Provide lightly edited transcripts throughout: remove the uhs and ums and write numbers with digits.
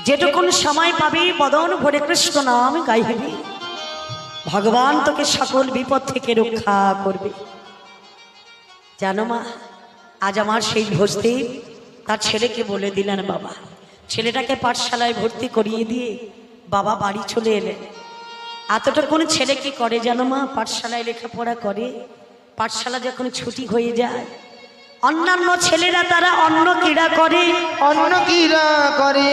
যেটুকুন সময় পাবি বদন ভরে কৃষ্ণ নাম গাইবি, ভগবান তোকে সকল বিপদ থেকে রক্ষা করবে। জানো মা, আজ আমার সেই ভোজদেব তার ছেলেকে বলে দিলেন বাবা, ছেলেটাকে পাঠশালায় ভর্তি করিয়ে দিয়ে বাবা বাড়ি চলে এলেন। এতটুকুন ছেলে কি করে জানো মা, পাঠশালায় লেখাপড়া করে, পাঠশালা যখন ছুটি হয়ে যায় অন্যান্য ছেলেরা তারা অন্য ক্রীড়া করে, অন্য ক্রীড়া করে।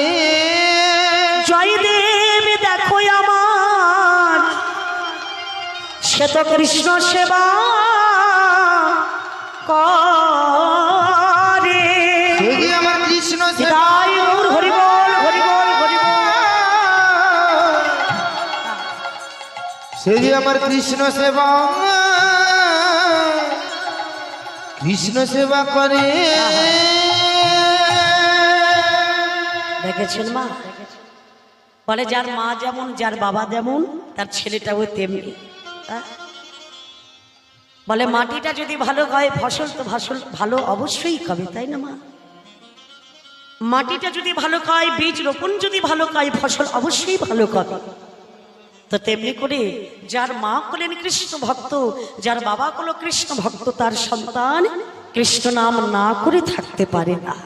জয়দেব দেখো আমার, সে তো কৃষ্ণ সেবা করে। আমার কৃষ্ণ তাই গৌর হরি বল, হরি বল, হরি বল। সে যে আমার কৃষ্ণ সেবা, কৃষ্ণ সেবা করে। দেখেছেন মা, বলে যার মা যেমন যার বাবা যেমন তার ছেলেটাও তেমনি। বলে মাটিটা যদি ভালো হয় ফসল তো ভালো অবশ্যই হবে, তাই না মা? মাটিটা যদি ভালো হয়, বীজ রোপণ যদি ভালো হয়, ফসল অবশ্যই ভালো হবে। তো তেমনি করে যার মা হলেন কৃষ্ণ ভক্ত, যার বাবা হলো কৃষ্ণ ভক্ত, তার সন্তান কৃষ্ণ নাম না করে থাকতে পারে না।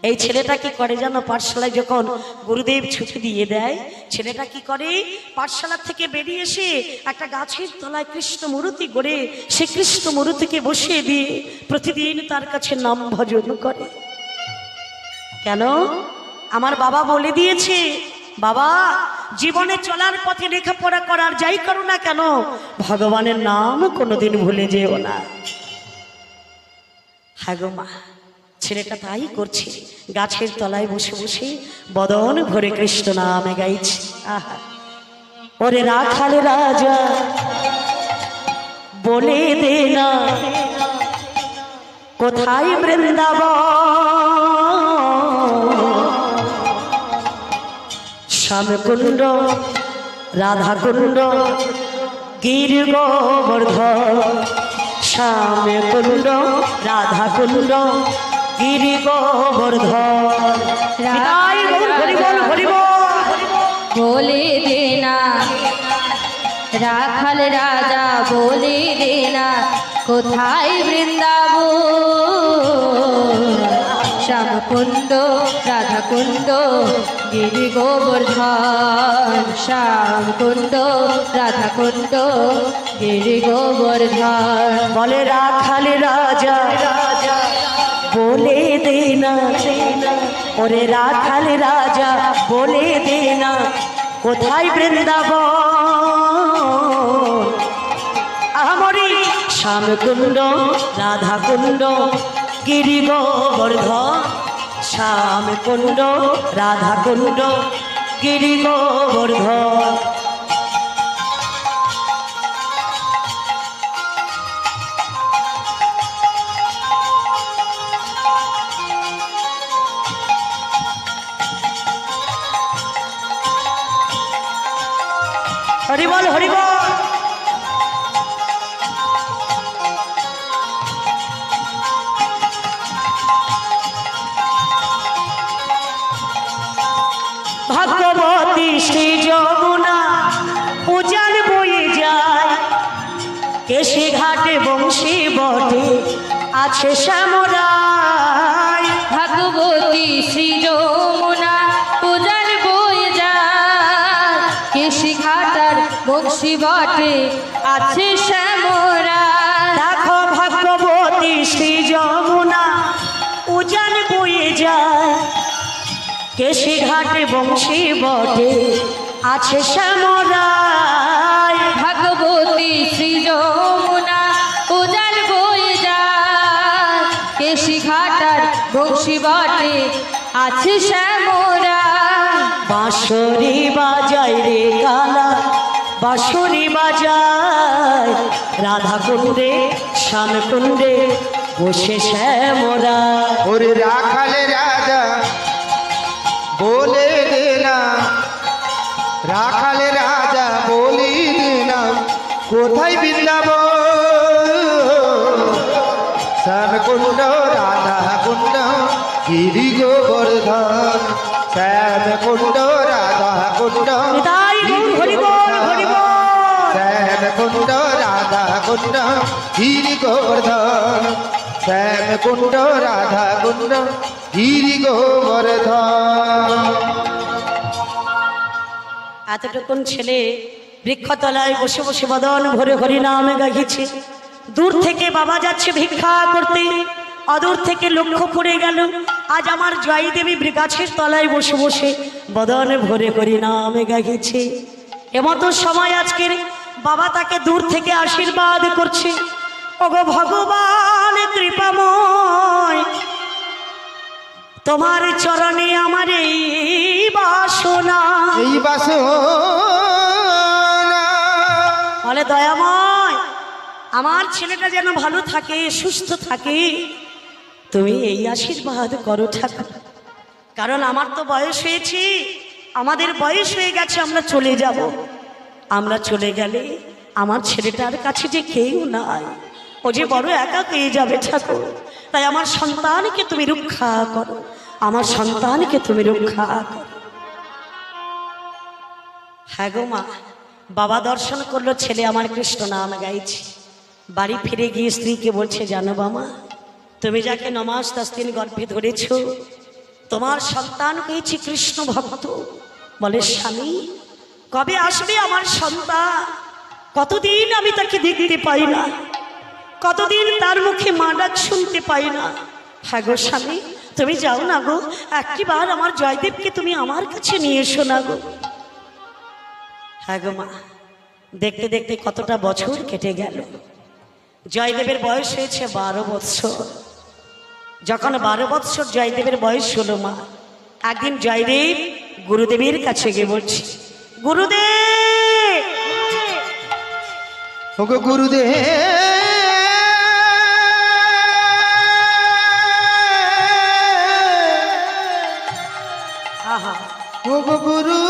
এই ছেলেটা কি করে জানো, পাঠশালায় যখন গুরুদেব ছুটি দিয়ে দেয়, ছেলেটা কি করে, পাঠশালা থেকে বেরিয়ে এসে একটা গাছের তলায় কৃষ্ণ মূর্তি গড়ে সে কৃষ্ণ মূর্তিকে বসিয়ে দিয়ে প্রতিদিন তার কাছে নাম ভজন করে। কেন? আমার বাবা বলে দিয়েছে, বাবা জীবনে চলার পথে লেখাপড়া করার যাই করো না কেন, ভগবানের নাম কোনোদিন ভুলে যেও না। হ্যাঁ গো মা, ছেলেটা তাই করছে, গাছের তলায় বসে বসে বদন ভরে কৃষ্ণ নামে গাইছে। আহা, ওরে রাখাল রাজা বলে দে না কোথায় বৃন্দাবন, শ্যামকুণ্ড রাধাকুণ্ড গির গোবর্ধন, শ্যামকুণ্ড রাধাকুণ্ড গিরি গোবর্ধন। বলে দেনা রাখাল রাজা, বলে দেনা কোথায় বৃন্দাবন, শ্যামকুণ্ড রাধাকুণ্ড গিরি গোবর্ধন, শ্যামকুণ্ড রাধাকুণ্ড গিরি গোবর্ধন। বলে রাখাল রাজা বলে দেনা, ওরে রাখাল রাজা বলে দেনা কোথায় বৃন্দাবন, আমরি শ্যামকুণ্ড রাধাকুণ্ড গিরি গোবর্ধন, শ্যামকুণ্ড রাধাকুণ্ড গিরি গোবর্ধন। হরি বল, হরি বল। ভাগবতী শ্রী যমুনা উজান বয়ে যায়, কেশি ঘাটে বংশী বটে আছে শ্যামরায়। ভাগবতী শ্রী যমুনা উজান বয়ে যায়, কেশি ঘাটার বংশী বটে আছে শ্যামরায়। দেখো ভাগবতী শ্রী যমুনা উজান বয়ে যায়, কেশি ঘাটে বংশী বটে আছে শ্যামরায়। ভাগবতী শ্রী যমুনা উজান বয়ে যায়, কেশি ঘাটার বংশী বটে আছে শ্যামরায়। বাঁশরি বাজায় রে কালা, বাঁশরি বাজায়, রাধাকুণ্ডে শ্যামকুণ্ডে বসে শ্যামরায়। ওরে রাখালে রাজা বলে দে না, রাখালে রাজা বলি দে না কোথায় বৃন্দাবন, শ্যামকুণ্ড রাধাকুণ্ড গিরি গোবর্ধন, শ্যাম কুণ্ড রাধা কুণ্ড নিতাই গৌর হরি বল হরি বল। শ্যাম কুণ্ড রাধা কুণ্ড গিরি গোবর্ধন শ্যাম কুণ্ড রাধা কুণ্ড গিরি গোবর্ধন। এতটুকুন ছেলে বৃক্ষতলায় বসে বসে বদন ভরে হরি নামে গাইছে। দূর থেকে বাবা যাচ্ছে ভিক্ষা করতে, অদূর থেকে লক্ষ্য করে গেল আজ আমার জয় দেবী গাছের তলায় বসে বসে বদন ভরে হরি নামে গাইছে। এমতো সময় আজকের বাবা তাকে দূর থেকে আশীর্বাদ করছে, ওগো ভগবান কৃপাময়, তোমার চরণে আমার এই বাসনা। এই বাসনা বলে দয়াময়, আমার ছেলেটা যেন ভালো থাকে, সুস্থ থাকে, তুমি এই আশীর্বাদ করো ঠাকুর। কারণ আমার তো বয়স হয়েছে, আমাদের বয়স হয়ে গেছে, আমরা চলে যাব। আমরা চলে গেলে আমার ছেলেটার কাছে যে কেউ নাই, ও যে বড় একা পেয়ে যাবে ঠাকুর। তাই আমার সন্তানকে তুমি রক্ষা করো, আমার সন্তানকে তুমি রক্ষা করো। হ্যাঁ গো মা, বাবা দর্শন করলো, ছেলে আমার কৃষ্ণ নাম গাইছে। বাড়ি ফিরে গিয়ে স্ত্রীকে বলছে, জানো বাবা, তুমি যাকে 9 মাস 10 দিন গর্ভে ধরেছ, তোমার সন্তান হয়েছে কৃষ্ণ ভক্ত। বলে স্বামী, কবে আসবে আমার সন্তান? কতদিন আমি তাকে দেখতে পাই না, কতদিন তার মুখে মা ডাক শুনতে পাই না। হ্যাঁ গো স্বামী, তুমি যাও না গো, একটিবার আমার জয়দেবকে তুমি আমার কাছে নিয়ে এসো না গো। হ্যাঁ গো মা, দেখতে দেখতে কতটা বছর কেটে গেল। জয়দেবের বয়স হয়েছে 12 বৎসর। যখন 12 বৎসর জয়দেবের বয়স হলো মা, একদিন জয়দেব গুরুদেবের কাছে গিয়ে বলছে, গুরুদেব, ওগো গুরুদেব, আহা, ওগো গুরু,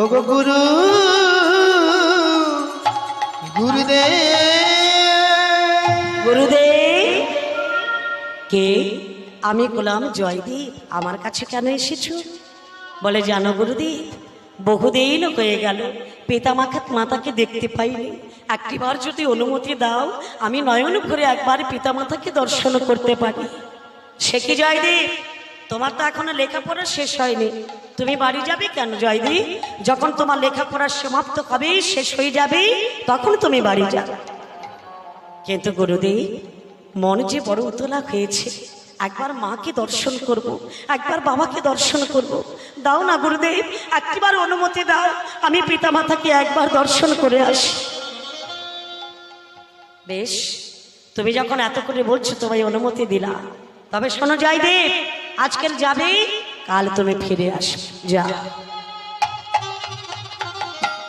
ওগো গুরু, গুরুদেব, গুরুদেব কে? আমি গোলাম জয়দেব, আমার কাছে কেন এসেছো? বলে, জানো গুরুদেব, বহুদিন হয়ে গেল মাতাকে দেখতে পাইনি, একটিবার যদি অনুমতি দাও আমি নয়ন ভরে একবার পিতামাতাকে দর্শন করতে পারি। সে কি জয়দেব, তোমার তো এখনো লেখাপড়া শেষ হয়নি, তুমি বাড়ি যাবে কেন জয়দেব? যখন তোমার লেখাপড়া সমাপ্ত হবে, শেষ হয়ে যাবে, তখন তুমি বাড়ি যাবে। কিন্তু গুরুদেব, মন যে বড় উতলা হয়েছে, একবার মাকে দর্শন করব, একবার বাবাকে দর্শন করব। দাও না গুরুদেব, একবার অনুমতি দাও, আমি পিতামাতাকে একবার দর্শন করে আসি। বেশ, তুমি যখন এত করে বলছো, তোমায় অনুমতি দিলাম। তবে শোনো জয়দেব, আজকের যাবে, কাল তুমি ফিরে আসবে। যা।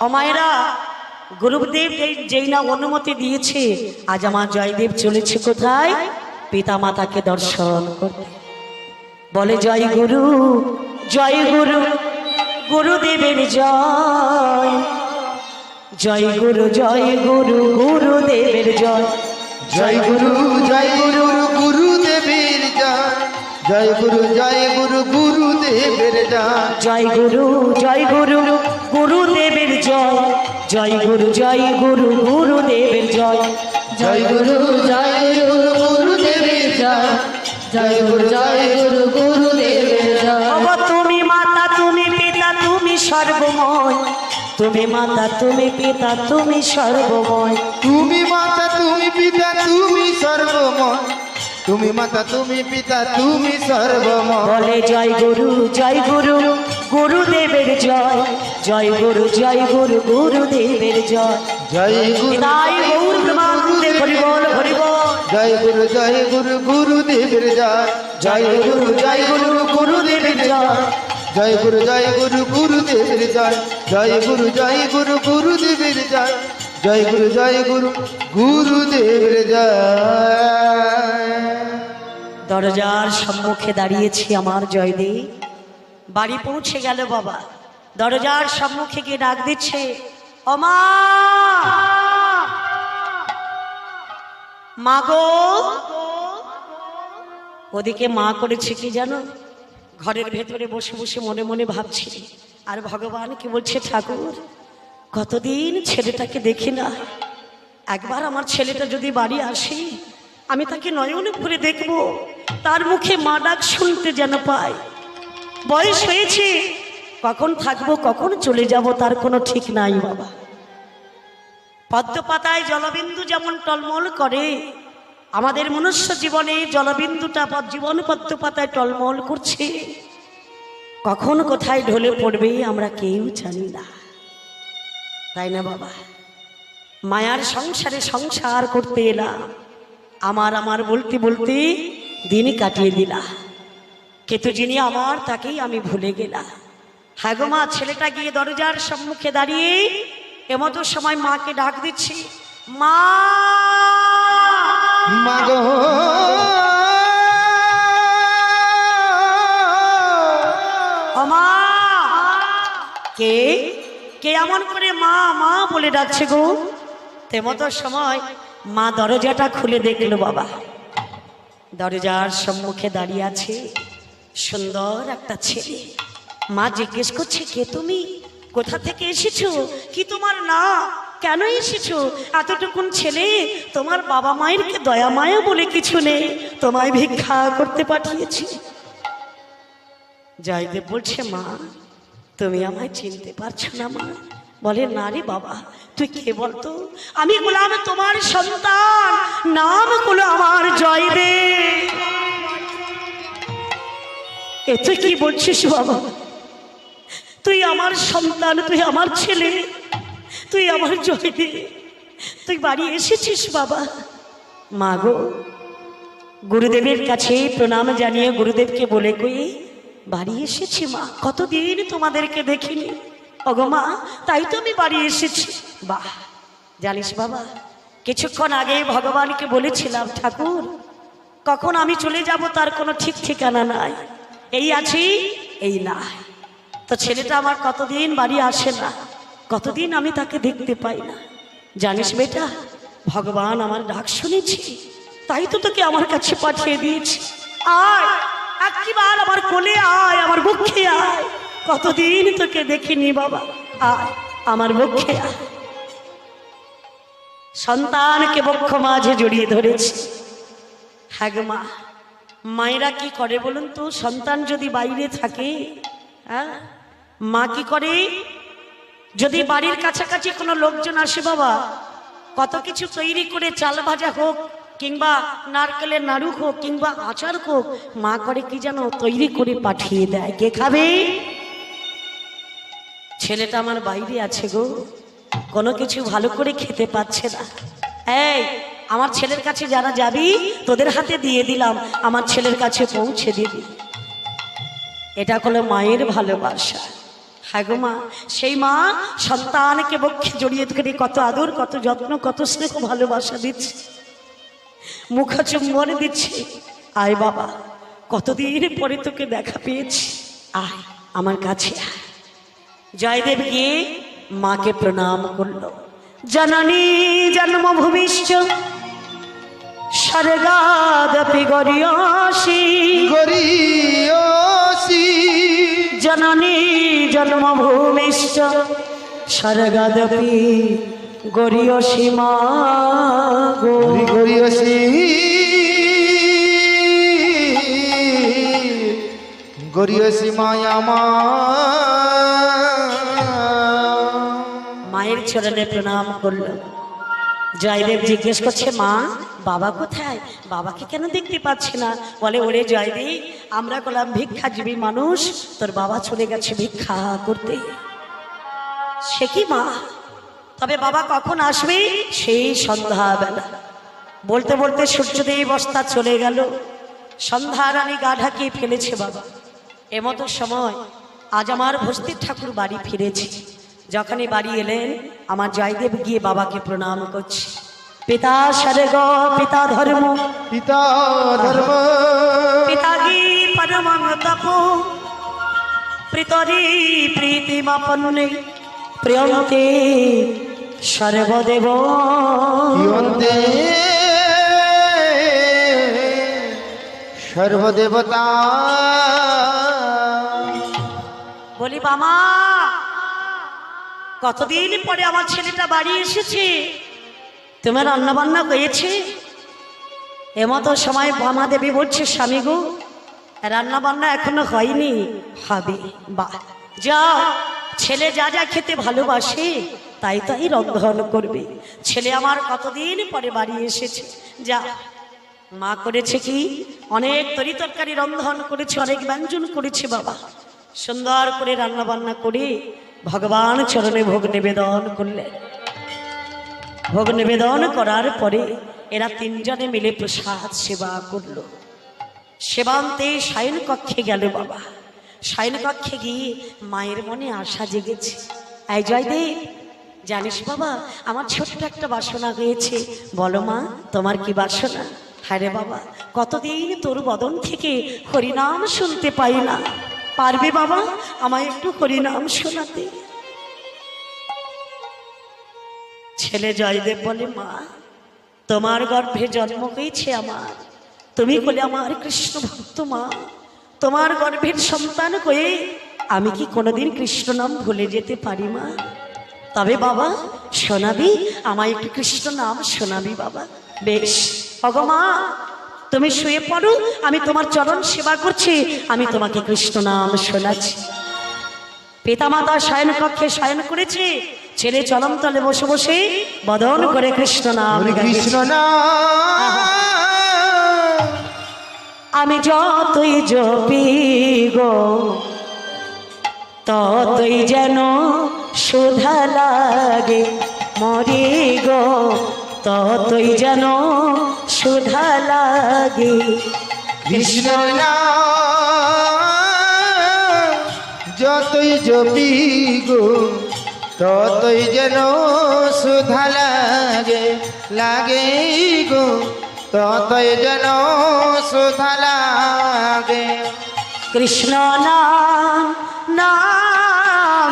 ও মায়েরা, গুরুদেব যেই না অনুমতি দিয়েছে, আজ আমার জয়দেব চলেছে কোথায়? পিতা মাতাকে দর্শন করতে। বলে, জয় গুরু, জয় গুরু, গুরুদেবের জয়, জয় গুরু, জয় গুরু, গুরুদেবের জয়, জয় গুরু, জয় গুরু, গুরুদেবের জয়, জয় গুরু, জয় গুরু, গুরুদেবের জয়, জয় গুরু, জয় গুরু, গুরুদেবের জয়, জয় গুরু, জয় গুরু, গুরুদেবের জয়, জয় গুরু, জয় গুরু, গুরুদেবের জয়, জয় গুরু, জয় গুরু, গুরুদেবের জয়। বাবা তুমি মাতা, তুমি পিতা, তুমি সর্বময়, তুমি মাতা, তুমি পিতা, তুমি সর্বময়, তুমি মাতা, তুমি পিতা, তুমি সর্বময়, তুমি মাতা, তুমি পিতা, তুমি সর্বময়। বলে, জয় গুরু, জয় গুরু, গুরুদেবের জয়, জয় গুরু, জয় গুরু, গুরুদেবের জয়, জয় গুরু, তাই গৌর ব্রহ্মাণ্ডে হরি বল, হরি বল। জয় গুরু, জয় গুরু, গুরুদেবের জয়, জয় গুরু, জয় গুরু, গুরুদেবের জয়, জয় গুরু, জয় গুরু, গুরুদেবের জয়, জয় গুরু, জয় গুরু, গুরুদেবের জয়, জয় গুরু, জয় গুরু, গুরুদেবের জয়। দরজার সম্মুখে দাঁড়িয়েছি আমার জয়দেব। বাড়ি পৌঁছে গেল বাবা, দরজার সম্মুখে গিয়ে ডাক দিচ্ছে, অমা, মাগো, ওদিকে মা করেছে কি জানো, ঘরের ভেতরে বসে বসে মনে মনে ভাবছি আর ভগবানকে বলছে, ঠাকুর কতদিন ছেলেটাকে দেখি না, একবার আমার ছেলেটা যদি বাড়ি আসে আমি তাকে নয়নে ভরে দেখব, তার মুখে মা ডাক শুনতে যেন পাই। বয়স হয়েছে, কখন থাকবো কখন চলে যাব তার কোনো ঠিক নাই বাবা। পদ্ম পাতায় জলবিন্দু যেমন টলমল করে, আমাদের মনুষ্য জীবনে জলবিন্দুটা জীবন পদ্ম পাতায় টলমল করছে, কখন কোথায় ঢলে পড়বে আমরা কেউ জানি না, তাই না বাবা? মায়ার সংসারে সংসার করতে এলাম, আমার বলতে বলতে দিন কাটিয়ে দিলা, কিন্তু যিনি আমার তাকেই আমি ভুলে গেলাম। হ্যাঁ গো মা, ছেলেটা গিয়ে দরজার সম্মুখে দাঁড়িয়ে এমতো সময় মাকে ডাক দিচ্ছি, মা মাগো ও মা। কে কে এমন করে মা মা বলে ডাকছে গো? তেমতো সময় মা দরজাটা খুলে দেখলো বাবা, দরজার সম্মুখে দাঁড়িয়ে আছে সুন্দর একটা ছেলে। মা জিজ্ঞেস করছে, কে তুমি, কোথা থেকে এসেছো, কি তোমার নাম, কেন এসেছো? এতটুকুন ছেলে, তোমার বাবা মায়ের কি দয়া মায়া বলে কিছু নেই, তোমায় ভিক্ষা করতে পাঠিয়েছি। জয়দেব বলছে, মা তুমি আমায় চিনতে পারছো না মা? বলে, না রে বাবা, তুই কে বলতো? আমি গোলাম তোমার সন্তান, নাম হলো আমার জয়দেব। এ তুই কি বলছিস বাবা? তুই আমার সন্তান, তুই আমার ছেলে, তুই আমার জয়দেব, তুই বাড়ি এসেছিস বাবা? মা গো, গুরুদেবের কাছে প্রণাম জানিয়ে গুরুদেবকে বলে কই বাড়ি এসেছি মা, কতদিন তোমাদেরকে দেখিনি। ওগো মা, তাই তো আমি বাড়ি এসেছি। বাহ, জানিস বাবা, কিছুক্ষণ আগে ভগবানকে বলেছিলাম, ঠাকুর কখন আমি চলে যাব তার কোনো ঠিক ঠিকানা নাই, এই আছি এই না। তো ছেলেটা আমার কতদিন বাড়ি আসে না, কতদিন আমি তাকে দেখতে পাই না। জানিস বেটা, ভগবান আমার ডাক শুনেছি, তাই তো তোকে আমার কাছে পাঠিয়ে দিয়েছি। আয় একবার আমার কোলে আয়, আমার বুকে আয়, কতদিন তোকে দেখিনি বাবা, আয় আমার বুকে আয়। সন্তানকে বক্ষ মাঝে জড়িয়ে ধরেছি। হ্যাঁ গো মা, মায়েরা কি করে বলুন তো? সন্তান যদি বাইরে থাকে, হ্যাঁ, মা কি করে? যদি বাড়ির কাছাকাছি কোনো লোকজন আসে বাবা, কত কিছু তৈরি করে, চাল ভাজা হোক কিংবা নারকেলের নাড়ু হোক কিংবা আচার হোক, মা করে কি যেন তৈরি করে পাঠিয়ে দেয়। কে খাবে? ছেলেটা আমার বাইরে আছে গো, কোনো কিছু ভালো করে খেতে পাচ্ছে না। এই আমার ছেলের কাছে যারা যাবি, তোদের হাতে দিয়ে দিলাম, আমার ছেলের কাছে পৌঁছে দিবি। এটা হলো মায়ের ভালোবাসা। হ্যাঁ গো মা, সেই মা সন্তানকে বক্ষে জড়িয়ে ধরে কত আদর, কত যত্ন, কত স্নেহ ভালোবাসা দিচ্ছে, মুখচুম্বন দিচ্ছে। আয় বাবা, কতদিন পরে তোকে দেখা পেয়েছি, আয় আমার কাছে আয়। জয়দেব গিয়ে মাকে প্রণাম করলো। জননী জন্মভূমিশ্চ স্বর্গাদপি গরিয়সী, গরিয়সী জননী জন্মভূমিশ্চ স্বর্গাদপি গরিয়সী মা গো। গরিয়সী গরিয়সী মায়া মা। মায়ের চরণে প্রণাম করলো। জয়দেব জিজ্ঞেস করছে, মা বাবা কোথায়? বাবাকে কেন দেখতে পাচ্ছি না? বলে, ওরে জয়দেব, আমরা গেলাম ভিক্ষাজীবী মানুষ, তোর বাবা চলে গেছে ভিক্ষা করতে। সে কি মা? তবে বাবা কখন আসবে? সেই সন্ধ্যাবেলা। বলতে বলতে সূর্যদেব অস্তা চলে গেল, সন্ধ্যা রানী গা ঢাকিয়ে ফেলেছে বাবা। এমতো সময় আজ আমার ভস্তির ঠাকুর বাড়ি ফিরেছে। যখনই বাড়ি এলেন, আমার জয়দেব গিয়ে বাবাকে প্রণাম করছে। পিতা স্বর্গ পিতা ধর্ম, পিতা ধর্ম পিতা হি পরমং তপো, প্রীতরি প্রীতিমাপন্নে প্রিয়ন্তে সর্বদেব। ইয়ন্তে সর্বদেবতা। বলি বামা, কতদিন পরে আমার ছেলেটা বাড়ি এসেছে, তোমার রান্না বান্না হয়েছে? এমতো সময় বামা দেবী বলছে, স্বামী গো রান্না বান্না এখনো হয়নি, হবে। বা যাও, ছেলে যা যা খেতে ভালোবাসে তাই তাই রন্ধন করবে। ছেলে আমার কতদিন পরে বাড়ি এসেছে, যা। মা করেছে কি, অনেক তরি তরকারি রন্ধন করেছে, অনেক ব্যঞ্জন করেছে বাবা। সুন্দর করে রান্না বান্না করে ভগবান চরণে ভোগ নিবেদন করলেন। ভোগ নিবেদন করার পরে এরা তিনজনে মিলে প্রসাদ সেবা করলো। সেবান্তে শয়ন কক্ষে গেল বাবা। শয়ন কক্ষে গিয়ে মায়ের মনে আশা জেগেছে, এই জয়দেব জানিস বাবা, আমার ছোট্ট একটা বাসনা হয়েছে। বলো মা, তোমার কি বাসনা? হ্যাঁ রে বাবা, কতদিন তোর বদন থেকে হরিনাম শুনতে পাই না, পারবে বাবা আমায় একটু হরিনাম শোনাতে? ছেলে জয়দেব বলে, মা তোমার গর্ভে জন্ম হয়েছে আমার, তুমি বলে আমার কৃষ্ণ ভক্ত মা, তোমার গর্ভের সন্তান হয়ে আমি কি কোনোদিন কৃষ্ণ নাম ভুলে যেতে পারি মা? তবে বাবা শোনাবি আমায় একটু কৃষ্ণ নাম শোনাবি বাবা? বেশ। ওগো মা, তুমি শুয়ে পড়ো, আমি তোমার চরণ সেবা করছি, আমি তোমাকে কৃষ্ণ নাম শোনাচ্ছি। পিতামাতা শয়ন কক্ষে শয়ন করেছে, ছেলে চরণ তলে বসে বসে বদন করে কৃষ্ণ নাম হরে গাইছে। কৃষ্ণ নাম। আমি যতই জপি গো ততই যেন সুধা লাগে, মরি গো ততই যেন সুধা লাগে। কৃষ্ণ নাম যতই জপি গো ততই যেন সুধা লাগে, লাগে গো ততই যেন সুধা লাগে। কৃষ্ণ নাম নাম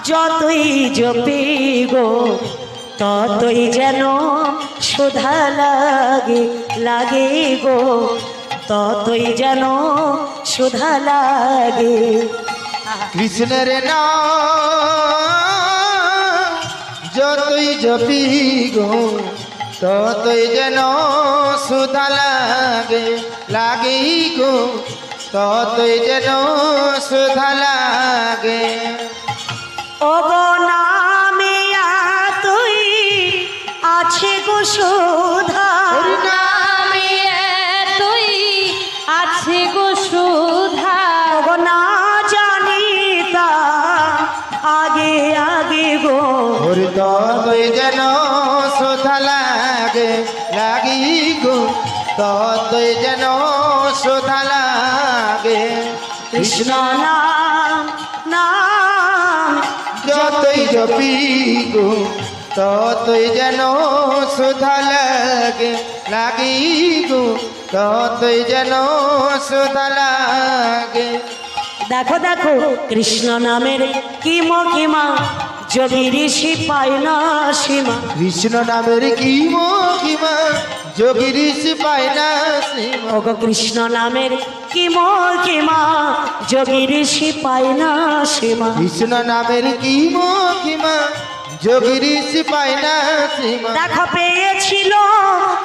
যতই জপি গো ততই যেন সুধা লাগে, লাগে গো ততই যেন সুধা লাগে। কৃষ্ণের নাম যতই জপি গো ততই যেন সুধা লাগে, লাগে গো ততই যেন সুধা লাগে। ও গো নামে তুই আছে গো সুধা, নামে তুই আছে গো সুধা, ও গো না জানি তা আগে আগে গো ওরে ততই যেন সুধা লাগে, লাগি গো ততই যেন সুধা লাগে। কৃষ্ণ নাম নাম যতই জপি গো ততই যেন সুধা লাগে, লাগি গো ততই যেন সুধা লাগে। দেখো দেখো কৃষ্ণ নামের কি মহিমা, যোগী ঋষি পায় না সীমা। কৃষ্ণ নামের কি মহিমা, যোগী ঋষি পায় না সীমা। ওগো কৃষ্ণ নামের কি মহিমা, যোগী ঋষি পায় না সীমা। কৃষ্ণ নামের কি মহিমা, যোগী ঋষি পায় না সীমা। দেখা পেয়েছিল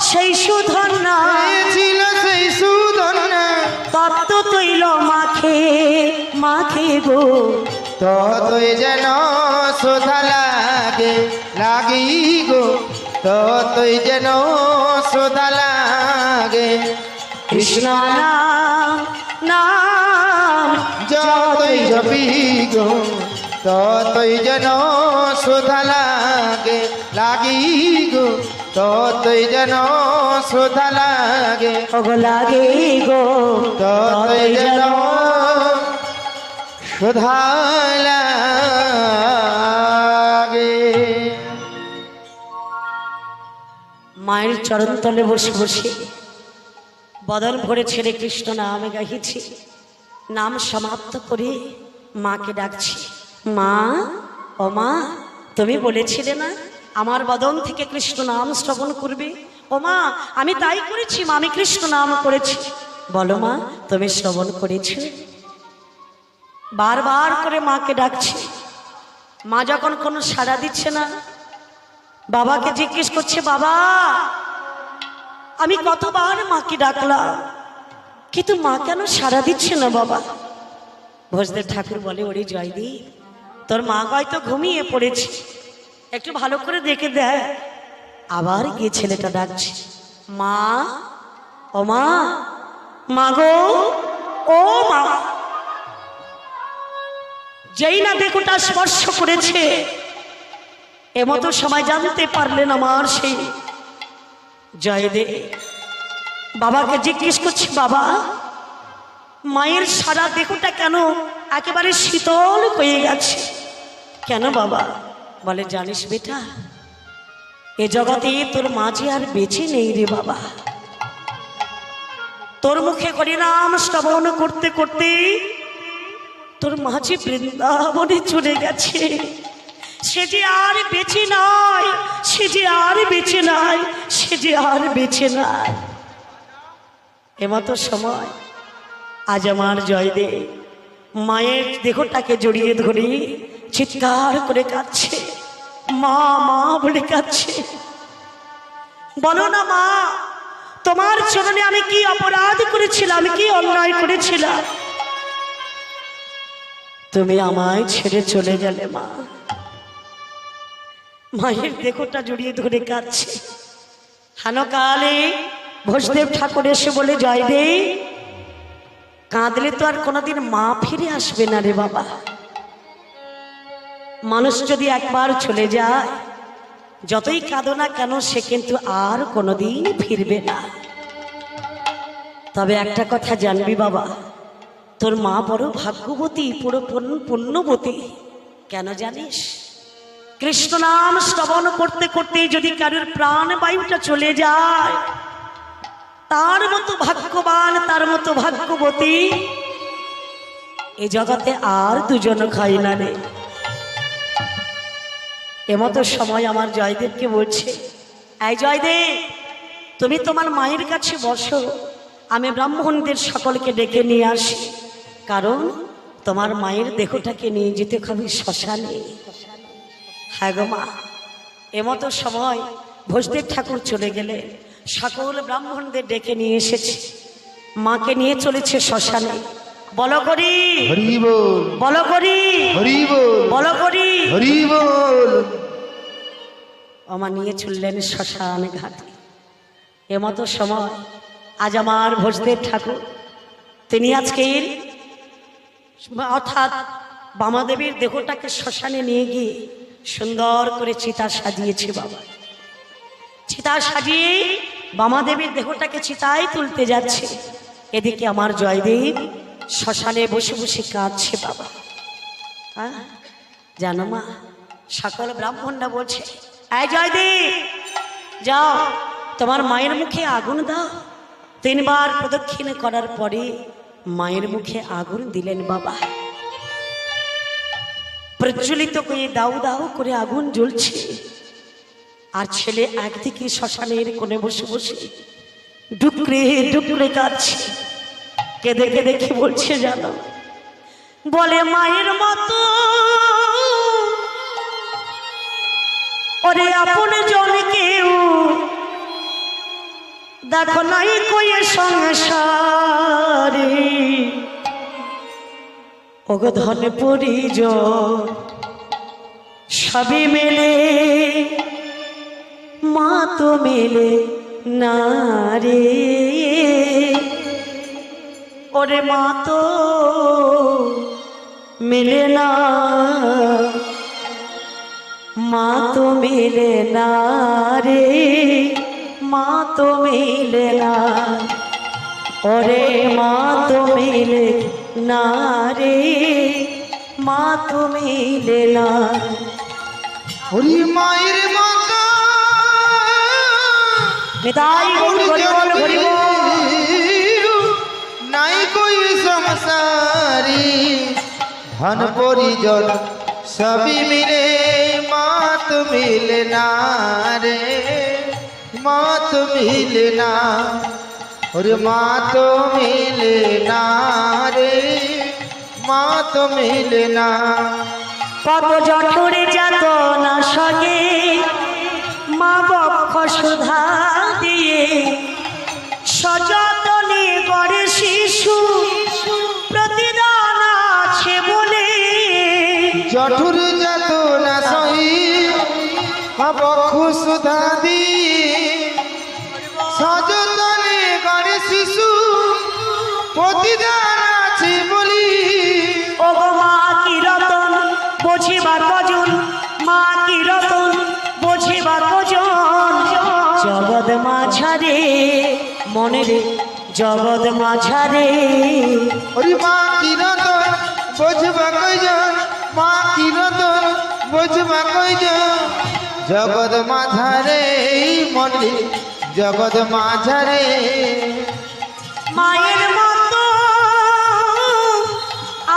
সেই সুধন্যা, ছিল সেই সুধন্যা, তত্ত্ব তৈল মাখে মাখে গো ততই যেন সুধা লাগে, লাগি গো ততই যেন সুধা লাগে। কৃষ্ণ নাম নাম যতই জপি গো ততই যেন সুধা লাগে, লাগি গো ততই যেন সুধা লাগে। ওগো লাগে গো ততই যেন সুধা লাগে। মায়ের চরণ তলে বসে বসে বদন ভরে ছেড়ে কৃষ্ণ নাম গাইছি। নাম সমাপ্ত করে মাকে ডাকছি, মা ও মা, তুমি বলেছিলে না আমার বদন থেকে কৃষ্ণ নাম শ্রবণ করবে? ও মা, আমি তাই করেছি মা, আমি কৃষ্ণ নাম করেছি। বলো মা, তুমি শ্রবণ করেছ? বারবার করে মাকে ডাকছে, মা যখন কোনো সাড়া দিচ্ছে না, বাবাকে জিজ্ঞেস করছে, বাবা আমি কতবার মাকে ডাকলাম, কিন্তু মা কেন সাড়া দিচ্ছে না বাবা? ভোজদের ঠাকুর বলে, ওরে জয়দীপ, তোর মা হয়তো ঘুমিয়ে পড়েছে, একটু ভালো করে দেখে দেয়। আবার গিয়ে ছেলেটা ডাকছে, মা, ও মা, মা গো, ও মা। যেই না দেখোটা স্পর্শ করেছে, এমতো সময় জানতে পারলেন আমার সেই জয়দেব। বাবাকে জিজ্ঞেস করছি, বাবা মায়ের সারা দেহটা কেন একেবারে শীতল হয়ে গেছে কেন বাবা? বলে, জানিস বেটা, এ জগতে তোর মাঝে আর বেঁচে নেই রে বাবা। তোর মুখে হরিনাম শ্রবণ করতে করতে তোর মাঝে বৃন্দাবনে চলে গেছে। সে যে আর বেঁচে নাই, সে যে আর বেঁচে নাই, সে যে আর বেঁচে নাই। এমতো সময় আজ আমার জয়দেব মায়ের দেহটাকে জড়িয়ে ধরে চিৎকার করে কাঁদছে, মা মা বলে কাঁদছে। বলো না মা, তোমার চরণে আমি কি অপরাধ করেছিলাম, কি অন্যায় করেছিলাম, তুমি আমায় ছেড়ে চলে গেলে মা। মায়ের দেহটা জড়িয়ে ধরে কাঁদছে। হানকালে ভোজদেব ঠাকুর এসে বলে, জয়দেব কাঁদলে তো আর কোনোদিন মা ফিরে আসবে না রে বাবা। মানুষ যদি একবার চলে যায়, যতই কাঁদো না কেন, সে কিন্তু আর কোনোদিন ফিরবে না। তবে একটা কথা জানবি বাবা, তোর মা বড় ভাগ্যবতী, পুরো পুণ্যবতী। কেন জানিস? কৃষ্ণ নাম শ্রবণ করতে করতে যদি কারোর প্রাণ বায়ুটা চলে যায়, তার মতো ভাগ্যবান, তার মতো ভাগ্যবতী এই জগতে আর দুজন খাই না রে। এমতো সময় আমার জয়দেবকে বলছে, এই জয়দেব, তুমি তোমার মায়ের কাছে বসো, আমি ব্রাহ্মণদের সকলকে ডেকে নিয়ে আসি, কারণ তোমার মায়ের দেহটাকে নিয়ে যেতে হবে শ্মশানে। হ্যাঁ গো মা। এমতো সময় ভোজদেব ঠাকুর চলে গেলে সকল ব্রাহ্মণদের ডেকে নিয়ে এসেছে, মাকে নিয়ে চলেছে শ্মশানে। বলো করি হরি বল, বলো করি হরি বল, বলো করি হরি বল। আমার নিয়ে চললেন শ্মশান ঘাটে। এমতো সময় আজ আমার ভোজদেব ঠাকুর, তিনি আজকের অর্থাৎ বামাদেবীর দেহটাকে শ্মশানে নিয়ে গিয়ে সুন্দর করে চিতা সাজিয়েছে বাবা। চিতা সাজিয়ে বামাদেবীর দেহটাকে চিতায় তুলতে যাচ্ছে। এদিকে আমার জয়দেব শ্মশানে বসে বসে কাঁদছে বাবা। হ্যাঁ জানো মা, সকল ব্রাহ্মণরা বলছে, এই জয়দেব যাও, তোমার মায়ের মুখে আগুন দাও। 3 বার প্রদক্ষিণ করার পরে মায়ের মুখে আগুন দিলেন বাবা। প্রজ্বলিত করে দাউ দাউ করে আগুন জ্বলছে, আর ছেলে একদিকে শ্মশানের কোণে বসে বসে ডুকরে ডুকরে কাঁদছে। কেঁদে কেঁদে কি বলছে জানো? বলে, মায়ের মতো ওরে আপন জন কেউ দেখো নাই কই সংসারে, ওগো ধন পরিজন সবই মেলে, মা তো মেলে না রে, ওরে মা তো মেলে না, মা তো মেলে না রে, মা তো মেলে না, ওরে মা তো মেলে না রে, মা তো মেলে না। হরি মায়ের মতো নিতাই গৌর হরি বল, হরি বল। নাই কই সংসারি, ধন পরিজন সবই মিলে, মাত মিলে না রে, মাত মিলে না, ওরে মা তো মিলে না রে, মা তো মিলে না। কত জঠরে যাত না সগে মা বক্ষ সুধা দিয়ে, সযতনে গড়ে শিশু প্রতিদান আছে বলে। জঠুর যাত না সহি মা বক্ষ সুধা দিয়ে, সযতনে গড়ে শিশু প্রতিদান আছে বলি। ও গো মা কি রতন বুঝিবা কজন, মা কি রতন বুঝিবা কজন। জগৎ মাঝারে মনে রে, জগৎ মাঝারে। ওরে মা কি রতন বুঝবা কয়জন, মা কি রতন বুঝবা কয়জন। জগৎ মাঝারে মনে, জগৎ মাঝারে। মায়ের মতো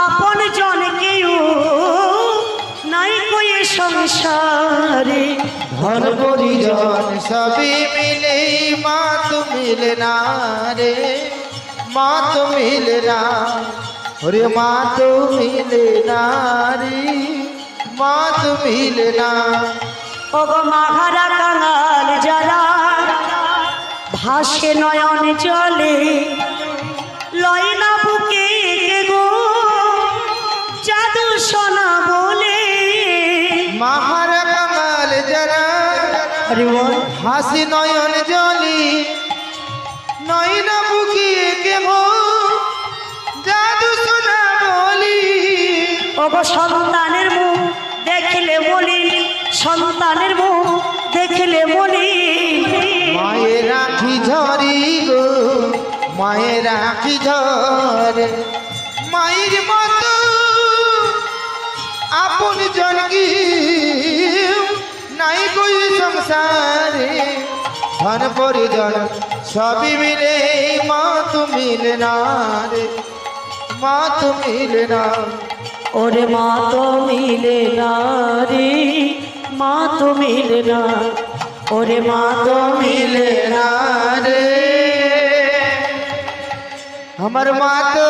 আপন জন কেউ নাই কয়ে সংসারে। ধন পরিজন সবই মিলে মা তো মিলে না রে, মা তো মিলে না। ওরে মা তো মিলে না রে, মা তো মিলে না। ও গো মাহারা কাঙাল যারা ভাসে নয়ন চলে, লয় না বুকে কে গো জাদু সোনা বলে। মাহার কাঙাল যারা আরে বল হাসি নয়ন জলি, নয়না বুকিয়ে কেহ জাদু শোনা বলি। ও গো সন্তানের মুখ দেখিলে বলি, সন্তানের মুখ দেখিলে বলি। মায়ের আখি ঝরি গো, মায়ের আখি ঝরে। মায়ের মতো আপন জন কি নাই কই সংসারে। ধন পরিজন সবই মিলে মা তো মিলে না রে, মা তো মিলে না। ওরে মা তো মিলে না রে, মা তো মিলে না। ওরে মা তো মিলে না। রে আমার মা তো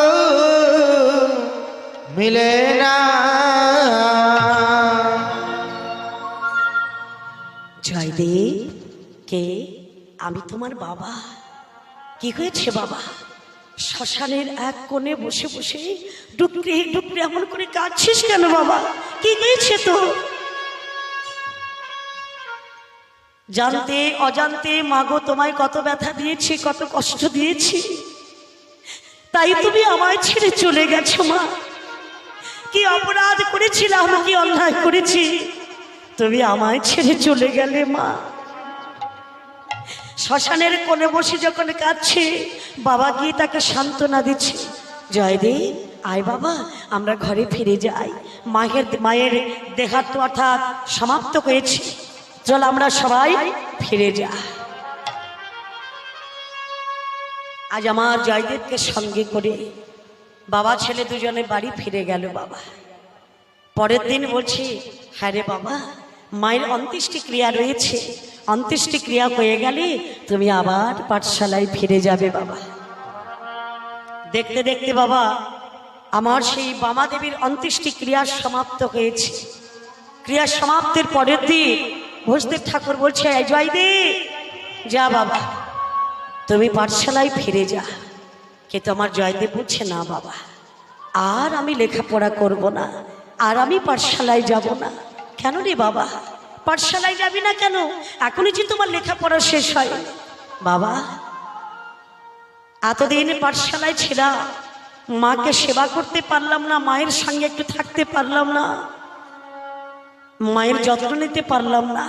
মিলে না। জয়দেব কে? আমি তোমার বাবা। কি হয়েছে বাবা? শ্মশানের এক কোণে বসে বসে ডুকরে ডুকরে এমন করে কাঁদছিস কেন বাবা? কি হয়েছে তো? জানতে অজান্তে মাগো তোমায় কত ব্যথা দিয়েছি, কত কষ্ট দিয়েছি, তাই তুমি আমায় ছেড়ে চলে গেছো মা। কি অপরাধ করেছিলাম, কি অন্যায় করেছি, তুমি আমায় ছেড়ে চলে গেলে মা। শ্মশানের কোণে বসে যখন কাঁদছে, বাবা গিয়ে তাকে সান্ত্বনা দিচ্ছে। জয়দেব আয় বাবা, আমরা ঘরে ফিরে যাই। মায়ের দেহাত্ম অর্থাৎ সমাপ্ত হয়েছে, চল আমরা সবাই ফিরে যাই। আজ আমার জয়দেবকে সঙ্গে করে বাবা ছেলে দুজনে বাড়ি ফিরে গেল বাবা। পরের দিন বলছি, হ্যাঁ রে বাবা, মায়ের অন্ত্যেষ্টি ক্রিয়া রয়েছে, অন্ত্যেষ্টি ক্রিয়া হয়ে গেলে তুমি আবার পাঠশালায় ফিরে যাবে বাবা। দেখতে দেখতে বাবা আমার সেই বামা দেবীর অন্ত্যেষ্টি ক্রিয়া সমাপ্ত হয়েছে। ক্রিয়া সমাপ্তির পরের দিন ভোজদেব ঠাকুর বলছে, জয়দেব যা বাবা, তুমি পাঠশালায় ফিরে যা। কিন্তু আমার জয়দেব বলছে, না বাবা, আর আমি লেখাপড়া করব না, আর আমি পাঠশালায় যাব না। কেন রে বাবা, পাঠশালায় যাবি না কেন? এখনই যে তোমার লেখাপড়া শেষ হয়। বাবা, এতদিন পাঠশালায় ছিলাম, মাকে সেবা করতে পারলাম না, মায়ের সঙ্গে একটু থাকতে পারলাম না, মায়ের যত্ন নিতে পারলাম না,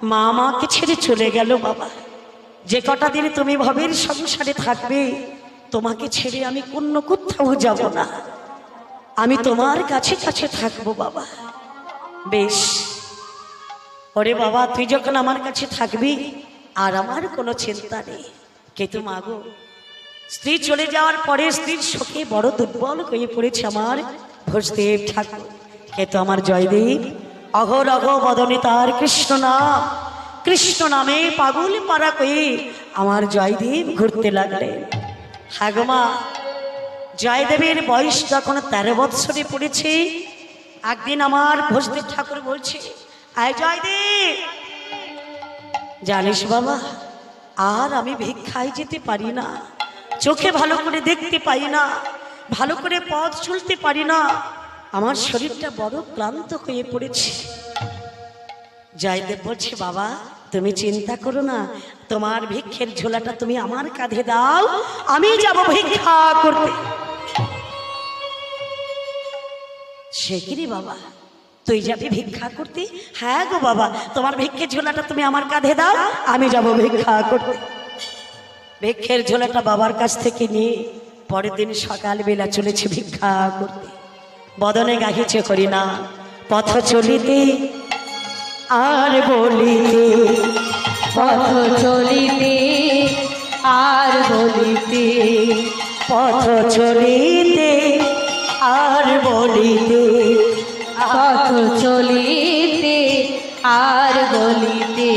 মা আমাকে ছেড়ে চলে গেল বাবা। যে কটা দিন তুমি ভবের সংসারে থাকবে, তোমাকে ছেড়ে আমি অন্য কোথাও যাব না, আমি তোমার কাছে কাছে থাকবো বাবা। বেশ, ওরে বাবা, তুই যখন আমার কাছে থাকবি আর আমার কোনো চিন্তা নেই। কিন্তু মাগো, স্ত্রী চলে যাওয়ার পরে স্ত্রীর শোকে বড় দুর্বল হয়ে পড়েছে আমার ভোজদেব ঠাকুর। কিন্তু আমার জয়দেব অঘরঘ বদনে তার কৃষ্ণ নাম কৃষ্ণ নামে পাগল পারা কয়ে আমার জয়দেব ঘুরতে লাগলেন। হ্যাঁ গো মা, জয়দেবের বয়স যখন 13 বৎসরে পড়েছে, একদিন আমার ভোজদেব ঠাকুর বলছে, আয় জয়দেব, জানিস বাবা, আর আমি ভিক্ষায় যেতে পারি না, চোখে ভালো করে দেখতে পাই না, ভালো করে পথ চলতে পারি না, আমার শরীরটা বড় ক্লান্ত হয়ে পড়েছে। জয়দেব বলছে, বাবা তুমি চিন্তা করো না, তোমার ভিক্ষের ঝোলাটা তুমি আমার কাঁধে দাও, আমি যাব ভিক্ষা করতে। সে কি রে বাবা, তুই যাবি ভিক্ষা করতে? হ্যাঁ গো বাবা, তোমার ভিক্ষের ঝোলাটা তুমি আমার কাঁধে দাও, আমি যাব ভিক্ষা করতে। ভিক্ষের ঝোলাটা বাবার কাছ থেকে নিয়ে পরের দিন সকালবেলা চলেছে ভিক্ষা করতে। বদনে গাহিছে হরিনাম, পথ চলিতে আর বলিতে, পথ চলিতে আর বলিতে, পথ চলিতে আর বলিতে, পথ চলিতে আর বলিতে,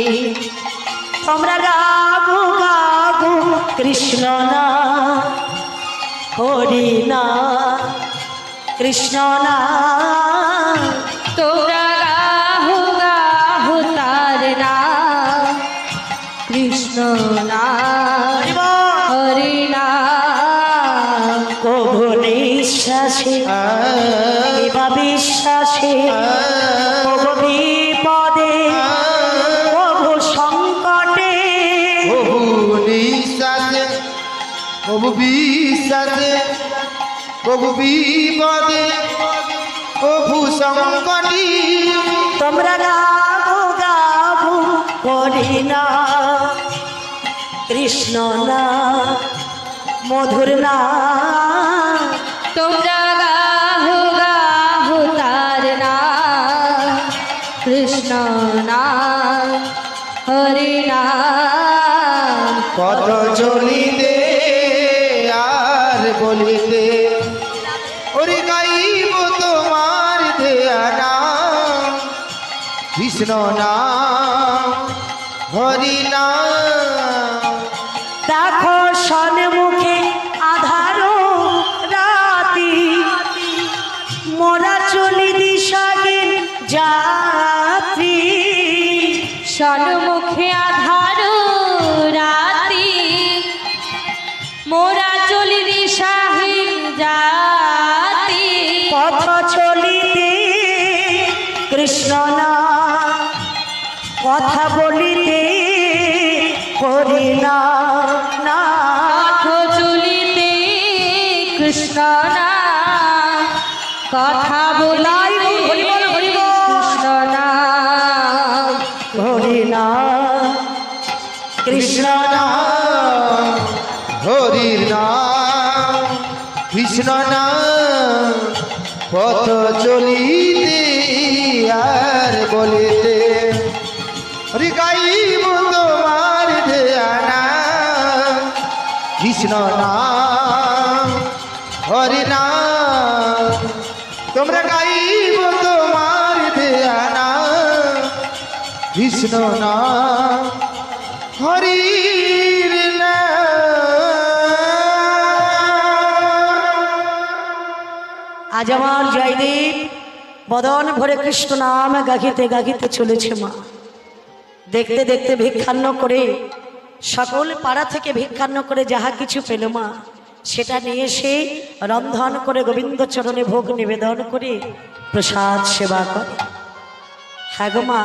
তোমরা গাবো গাবো কৃষ্ণ না হরি না, কৃষ্ণ না তোরা গাহো গাহো তার নাম, কৃষ্ণ নাম হরি নাম। কভু নিঃশ্বাসে বা বিশ্বাসে, কভু বিপদে, কভু সংকটে, প্রভু নিঃশ্বাসে, প্রভু বিশ্বাসে, প্রভু বিপদে, প্রভু সংকটে, তোমরা গাবো গাবো হরি না, কৃষ্ণ না মধুর না, তোমরা গাহো গাহো তার নাম, কৃষ্ণ নাম হরি নাম। পথ চলিতে আর বলিতে, ওরে গাইব তোমার দেয়া নাম, কৃষ্ণ নাম হরি নাম। দেখো সন্মুখে আধারো রাতি, মোরা চলি দিশাহীন যাত্রী, সন্মুখে আধার রাতি, মোরা চলি দিশাহীন জাতি, পথ চলিতে কৃষ্ণ না, কথা বলিতে হরি না, না পথ চলিতে কৃষ্ণ নাম, কথা বলাই কৃষ্ণ নাম, হরি না, কৃষ্ণ না হরি নাম, কৃষ্ণ নাম। পথ চলিতে আর বলিতে, হরি গাইব তোমার দেয়া নাম, কৃষ্ণ নাম হরি নাম। তোমরা গাইব তোমার দেয়া নাম, কৃষ্ণ নাম হরি আজ আমার জয়দেব বদন ভরে কৃষ্ণ নাম গাহিতে গাহিতে চলেছে মা। দেখতে দেখতে ভিক্ষান্ন করে সকল পাড়া থেকে ভিক্ষান্ন করে যাহা কিছু পেল মা, সেটা নিয়ে এসে রন্ধন করে গোবিন্দ চরণে ভোগ নিবেদন করে প্রসাদ সেবা করে। হ্যাঁ গো মা,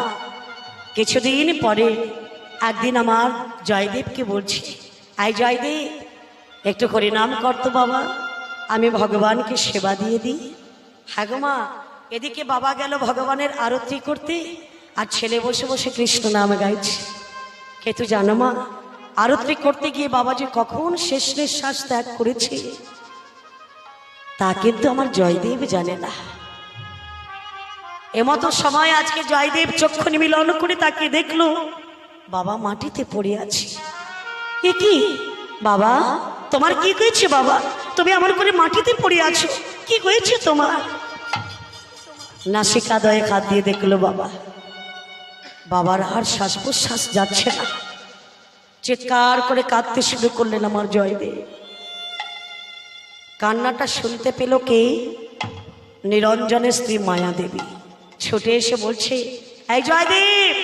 কিছুদিন পরে একদিন আমার জয়দেবকে বলছি, আই জয়দেব একটু হরিনাম করতো বাবা, আমি ভগবানকে সেবা দিয়ে দিই। হ্যাঁ গো মা, এদিকে বাবা গেল ভগবানের আরতি করতে, আর ছেলে বসে বসে কৃষ্ণ নাম গাইছে। কিন্তু জানো মা, আরতি করতে গিয়ে বাবা যে কখন শেষ নিঃশ্বাস ত্যাগ করেছে তা কিন্তু আমার জয়দেব জানে না। এমতো সময় আজকে জয়দেব চক্ষু নিমিলন করে তাকে দেখলো বাবা মাটিতে পড়ে আছে। এ কি বাবা, তোমার কি হয়েছে বাবা? তুমি আমার করে মাটিতে পড়ে আছো, কি হয়েছে তোমার? নাসিকা দয়ে হাত দিয়ে দেখলো বাবা, বাবার আর শ্বাস প্রশ্বাস যাচ্ছে না, চিৎকার করে কাঁদতে শুরু করলেন আমার জয়দেব। কান্নাটা শুনতে পেল কে? নিরঞ্জনের স্ত্রী মায়া দেবী ছুটে এসে বলছে, এই জয়দেব,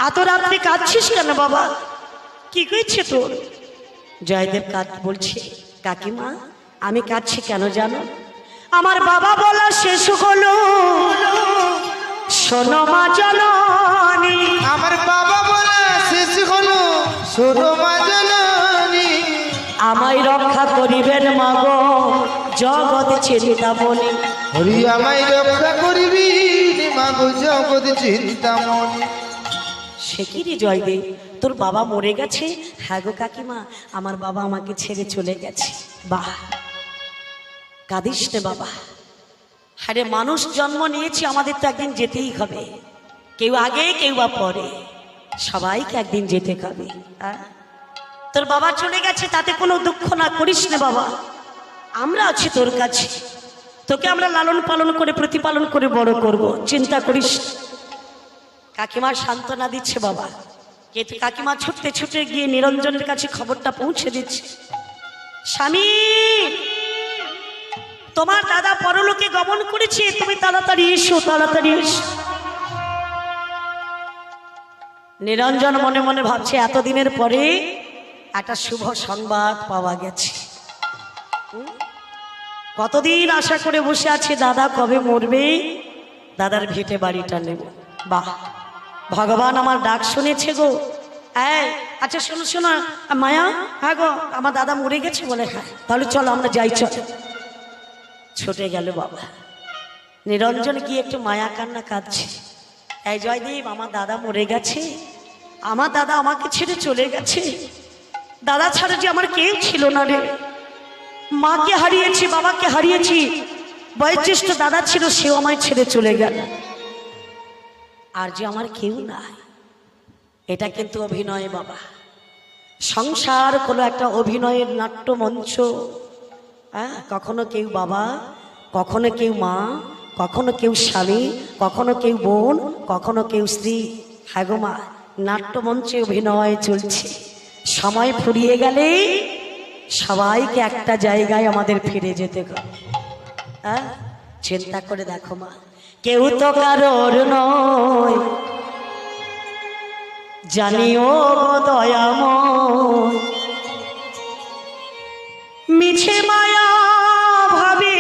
এত রাত্রে কাঁদছিস কেন বাবা, কি হয়েছে তোর? জয়দেব বলছে, কাকিমা আমি কাঁদছি কেন জানো? আমার বাবা বলা শেষ হলো, শোনো মা জননী। আমার বাবা বলা শেষ হলো, শোনো মা জননী। আমায় রক্ষা করিবেন মা গো জগৎ চিন্তামণি। হরি আমায় রক্ষা করিবি মা গো জগৎ চিন্তামণি। সে কি রে জয়দেব, তোর বাবা মরে গেছে? হ্যাঁ গো কাকিমা, আমার বাবা আমাকে ছেড়ে চলে গেছে। বাহ, কাঁদিস নে বাবা। আরে মানুষ জন্ম নিয়েছি, আমাদের তো একদিন যেতেই হবে, কেউ আগে কেউ বা পরে, সবাইকে একদিন যেতে হবে। তোর বাবা চলে গেছে, তাতে কোনো দুঃখ না করিস নে বাবা, আমরা আছি তোর কাছে, তোকে আমরা লালন পালন করে প্রতিপালন করে বড় করব, চিন্তা করিস। কাকিমার সান্ত্বনা দিচ্ছে বাবা, কিন্তু কাকিমা ছুটতে ছুটে গিয়ে নিরঞ্জনের কাছে খবরটা পৌঁছে দিচ্ছে, স্বামী তোমার দাদা পরলোকে গমন করেছে, তুমি তাড়াতাড়ি এসো, তাড়াতাড়ি এসো। নিরঞ্জন মনে মনে ভাবছে, এতদিনের পরে একটা শুভ সংবাদ পাওয়া গেছে। কতদিন আশা করে বসে আছে, দাদা কবে মরবে, দাদার ভিটে বাড়িটা নেব। বাহ, ভগবান আমার ডাক শুনেছে গো। আচ্ছা শোনো শোনো মায়া, হ্যাঁ গো আমার দাদা মরে গেছে বলে? হ্যাঁ, তাহলে চলো আমরা যাই, চল। ছুটে গেল বাবা। নিরঞ্জন গিয়ে একটু মায়া কান্না কাঁদছে, এই জয়দেব আমার দাদা মরে গেছে, আমার দাদা আমাকে ছেড়ে চলে গেছে, দাদা ছাড়া যে আমার কেউ ছিল না রে, মাকে হারিয়েছি, বাবাকে হারিয়েছি, বয়োজ্যেষ্ঠ দাদা ছিল সেও আমায় ছেড়ে চলে গেল, আর যে আমার কেউ নাই। এটা কিন্তু অভিনয় বাবা, সংসার কোনো একটা অভিনয়ের নাট্য মঞ্চ। কখনো কেউ বাবা, কখনো কেউ মা, কখনো কেউ স্বামী, কখনো কেউ বোন, কখনো কেউ স্ত্রী। হ্যাঁ গো মা, নাট্যমঞ্চে অভিনয় চলছে। সময় ফুরিয়ে গেলে সবাইকে একটা জায়গায় আমাদের ফিরে যেতে হবে। চিন্তা করে দেখো মা, কেউ তো কারোর নয়, জানিও গো দয়াময়, মিছে মায়া ভাবে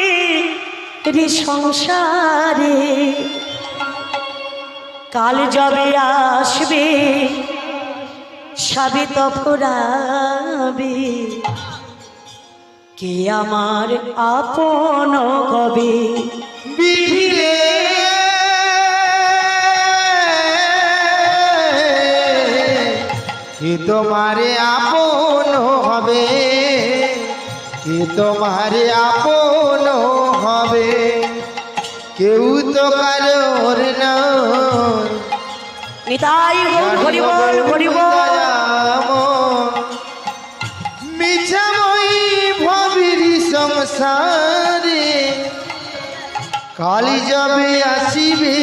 রে সংসারে, কাল যবে আসবে সবে তো ফুরাবে, কে আমার আপন হবে। বিধিরে কি তোমারে আপন হবে, কি তোমারে আপন হবে, কেউ তো কারোর নয়। নিতাই হরি বল, হরি বল। মিছাময়ী ভবির সংসারে, কালি যাবে আসিবে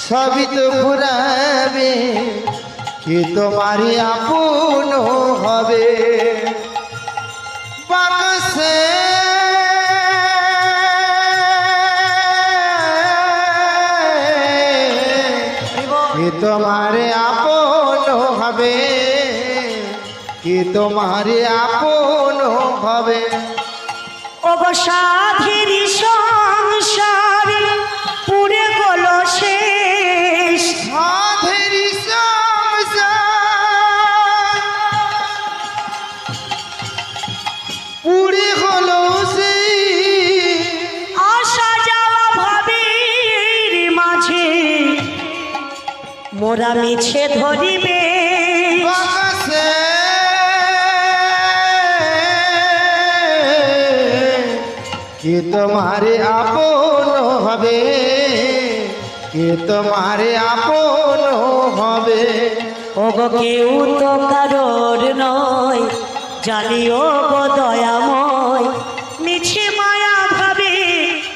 সবই তো ফুরাবে, কে তোমারে আপন হবে। বাক্সে কে তোমারে আপন হবে, কে তোমারে আপন হবে। ও গো সাধের সংসারে পুরে গেল শেষ, সাধের সংসার পুরে হলো সেই, আসা যাওয়া ভাবের মাঝে মোরা মিছে ধরিবে। বাক্সে কে তোমারে আপন হবে, কে তোমারে আপন হবে। ও গো কেউ তো কারোর নয়, জানিও গো দয়াময়, মিছে মায়া ভাবে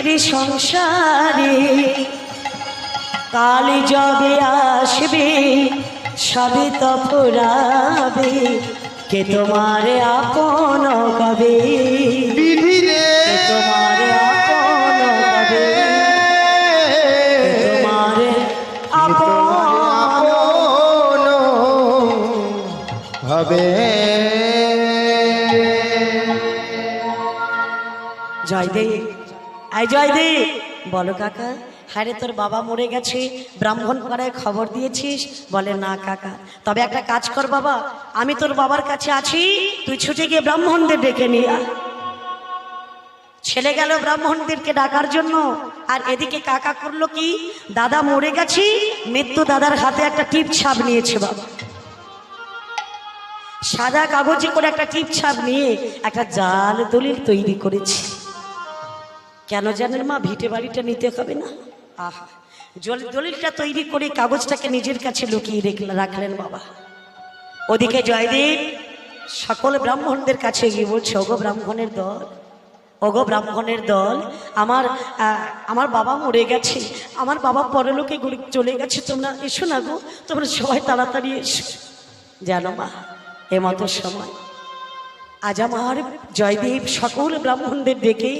রে সংসারে, কাল যবে আসবে সবে তো ফুরাবে, কে তোমার আপন কবে, বিধি রে কে তোমার আপন কবে, কে তোমার আপন আপন হবে। জয়দেব, এই জয়দেব, বলো কাকা, হ্যাঁ রে তোর বাবা মরে গেছে, ব্রাহ্মণ পাড়ায় খবর দিয়েছিস? বলে না কাকা। তবে একটা কাজ কর বাবা, আমি তোর বাবার কাছে আছি, তুই ছুটে গিয়ে ব্রাহ্মণদের ডেকে নিয়ে আয়। ছেলে গেল ব্রাহ্মণদেরকে ডাকার জন্য, আর এদিকে কাকা করলো কি, দাদা মরে গেছে, মৃত্যু দাদার হাতে একটা টিপ ছাপ নিয়েছে বাবা, সাদা কাগজে করে একটা টিপ ছাপ নিয়ে একটা জাল দলিল তৈরি করেছে। কেন জানেন মা? ভিটে বাড়িটা নিতে হবে না। আহা, দলিলটা তৈরি করে কাগজটাকে নিজের কাছে লুকিয়ে রাখলেন বাবা। ওদিকে জয়দেব সকল ব্রাহ্মণদের কাছে গিয়ে বলছে, ওগো ব্রাহ্মণের দল, ওগো ব্রাহ্মণের দল, আমার বাবা মরে গেছে, আমার বাবা পরলোকে চলে গেছে, তোমরা এসো না গো, তোমরা সবাই তাড়াতাড়ি এসো। জানো মা, এমতো সময় আজ আমার জয়দেব সকল ব্রাহ্মণদের ডেকে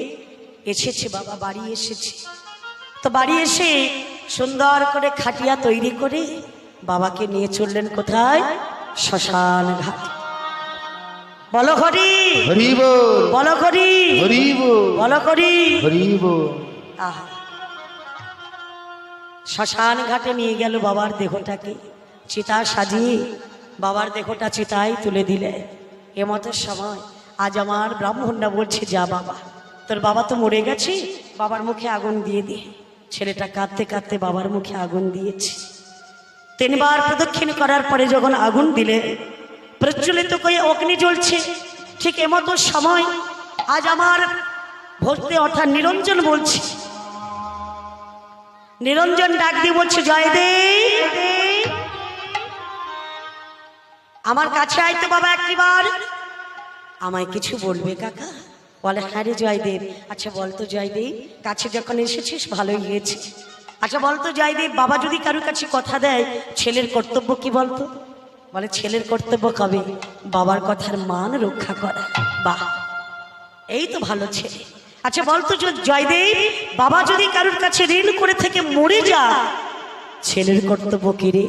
এসেছে বাবা, বাড়ি এসেছে। তো বাড়ি এসে সুন্দর করে খাটিয়া তৈরি করে বাবাকে নিয়ে চললেন কোথায়? শ্মশান ঘাট। বলো হরি, হরি বল, বলো হরি, হরি বল, বলো হরি। হরি বল। আহা, শ্মশান ঘাটে নিয়ে গেল বাবার দেহটাকে, চিতা সাজিয়ে বাবার দেহটা চিতায় তুলে দিলে। এমতো সময় আজ আমার ব্রাহ্মণরা বলছে, যা বাবা, তোর বাবা তো মরে গেছে, বাবার মুখে আগুন দিয়ে দিয়ে। ছেলেটা কাঁদতে কাঁদতে বাবার মুখে আগুন দিয়েছে। 3 বার প্রদক্ষিণ করার পরে যখন আগুন দিলে, প্রজ্বলিত করে অগ্নি জ্বলছে। ঠিক এমতো সময় আজ আমার ভক্তি অর্থাৎ নিরঞ্জন বলছে, নিরঞ্জন ডাক দিয়ে বলছে, জয়দেব আমার কাছে আইতো বাবা একটিবার, আমায় কিছু বলবে কাকা? বলে, হ্যাঁ রে জয়দেব। আচ্ছা বলতো জয়দেব, কাছে যখন এসেছিস ভালোই হয়েছে। আচ্ছা বলতো জয়দেব, বাবা যদি কারোর কাছে কথা দেয়, ছেলের কর্তব্য কি বলতো? বলে, ছেলের কর্তব্য কবে? বাবার কথার মান রক্ষা করা। বাহ, এই তো ভালো ছেলে। আচ্ছা বলতো জয়দেব, বাবা যদি কারোর কাছে ঋণ করে থেকে মরে যায়, ছেলের কর্তব্য কি রে?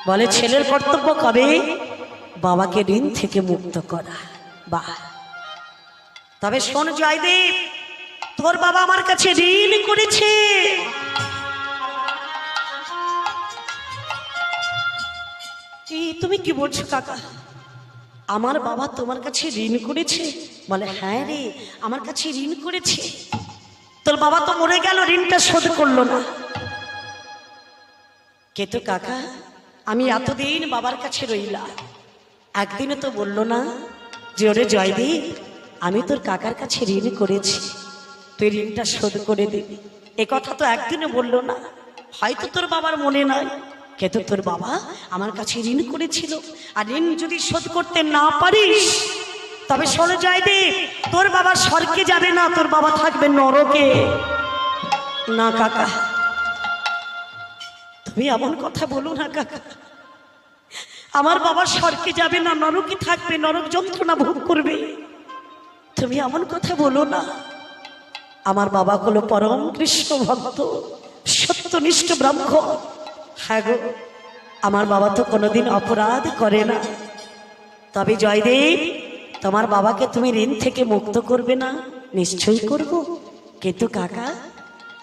বলে, ছেলের কর্তব্য কবে? বাবাকে ঋণ থেকে মুক্ত করা। বাহ, তবে শোন জয়দেব, তোর বাবা আমার কাছে ঋণ করেছে, তুমি কি বলছো কাকা? আমার বাবা তোমার কাছে ঋণ করেছে? বলে, হ্যাঁ রে, আমার কাছে ঋণ করেছে। তোর বাবা তো মরে গেল, ঋণটা শোধ করলো না। কে তো কাকা, আমি এতদিন বাবার কাছে রইলাম, একদিনে তো বললো না যে ওরে জয়দেব, আমি তোর কাকার কাছে ঋণ করেছি, তুই ঋণটা শোধ করে দিবি। এ কথা তো একদিনে বললো না, হয়তো তোর বাবার মনে নাই। কিন্তু তোর বাবা আমার কাছে ঋণ করেছিল, আর ঋণ যদি শোধ করতে না পারিস, তবে শোনো জয়দেব, তোর বাবা স্বর্গে যাবে না, তোর বাবা থাকবে নরকে। না কাকা, তুমি এমন কথা বলো না কাকা, আমার বাবা স্বর্গে যাবে না, নরকে থাকবে, নরক যন্ত্রণা ভোগ করবে। তুমি এমন কথা বলো না। আমার বাবা হলো পরম কৃষ্ণ ভক্ত, সত্যনিষ্ঠ ব্রাহ্মণ। হ্যাঁ গো, আমার বাবা তো কোনোদিন অপরাধ করে না। তবে জয়দেব, তোমার বাবাকে তুমি ঋণ থেকে মুক্ত করবে না? নিশ্চয়ই করব। কিন্তু কাকা,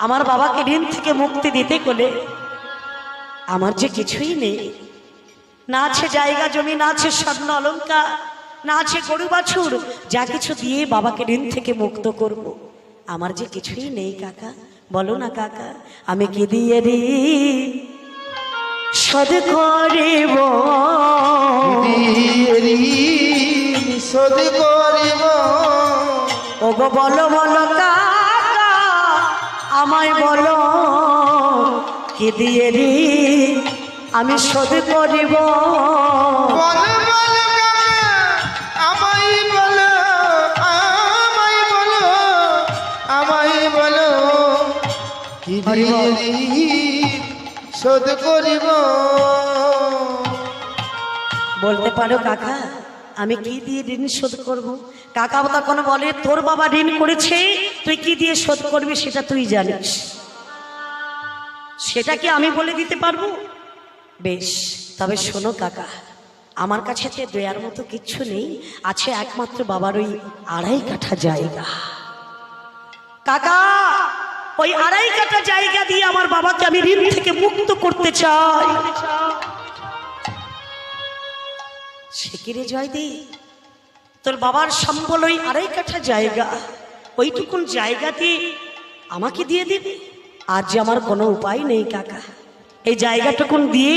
আমার বাবাকে ঋণ থেকে মুক্তি দিতে গেলে আমার যে কিছুই নেই, না আছে জায়গা জমি, না আছে স্বর্ণ অলংকার, না আছে গরু বাছুর, যা কিছু দিয়ে বাবাকে ঋণ থেকে মুক্ত করব, আমার যে কিছুই নেই কাকা। বলো না কাকা, আমি কি দিয়ে ঋণ শোধ করিব? শোধ করিব। ওগো বলো বলো কাকা, আমায় বলো, কি দিয়ে ঋণ আমি শোধ করিব? বল বল কাকা, আমায় বলো, আমায় বলো, আমায় বলো, কি দিয়ে শোধ করিব। বলতে পারো কাকা আমি কি দিয়ে ঋণ শোধ করব? কাকা তখন বলে তোর বাবা ঋণ করেছে, তুই কি দিয়ে শোধ করবি সেটা তুই জানিস, সেটা কি আমি বলে দিতে পারবো? বেশ, তবে শোনো কাকা, আমার কাছে তো দেয়ার মতো কিচ্ছু নেই, আছে একমাত্র বাবার ওই 2.5 কাঠা জায়গা। কাকা ওই 2.5 কাঠা জায়গা দিয়ে আমার বাবাকে আমি ঋণ থেকে মুক্ত করতে চাই। সে কি রে জয়দেব, তোর বাবার সম্বল ওই 2.5 কাঠা জায়গা, ওইটুকুন জায়গাতে আমাকে দিয়ে দিবি? আর যে আমার কোনো উপায় নেই কাকা, এই জায়গাটুকুন দিয়ে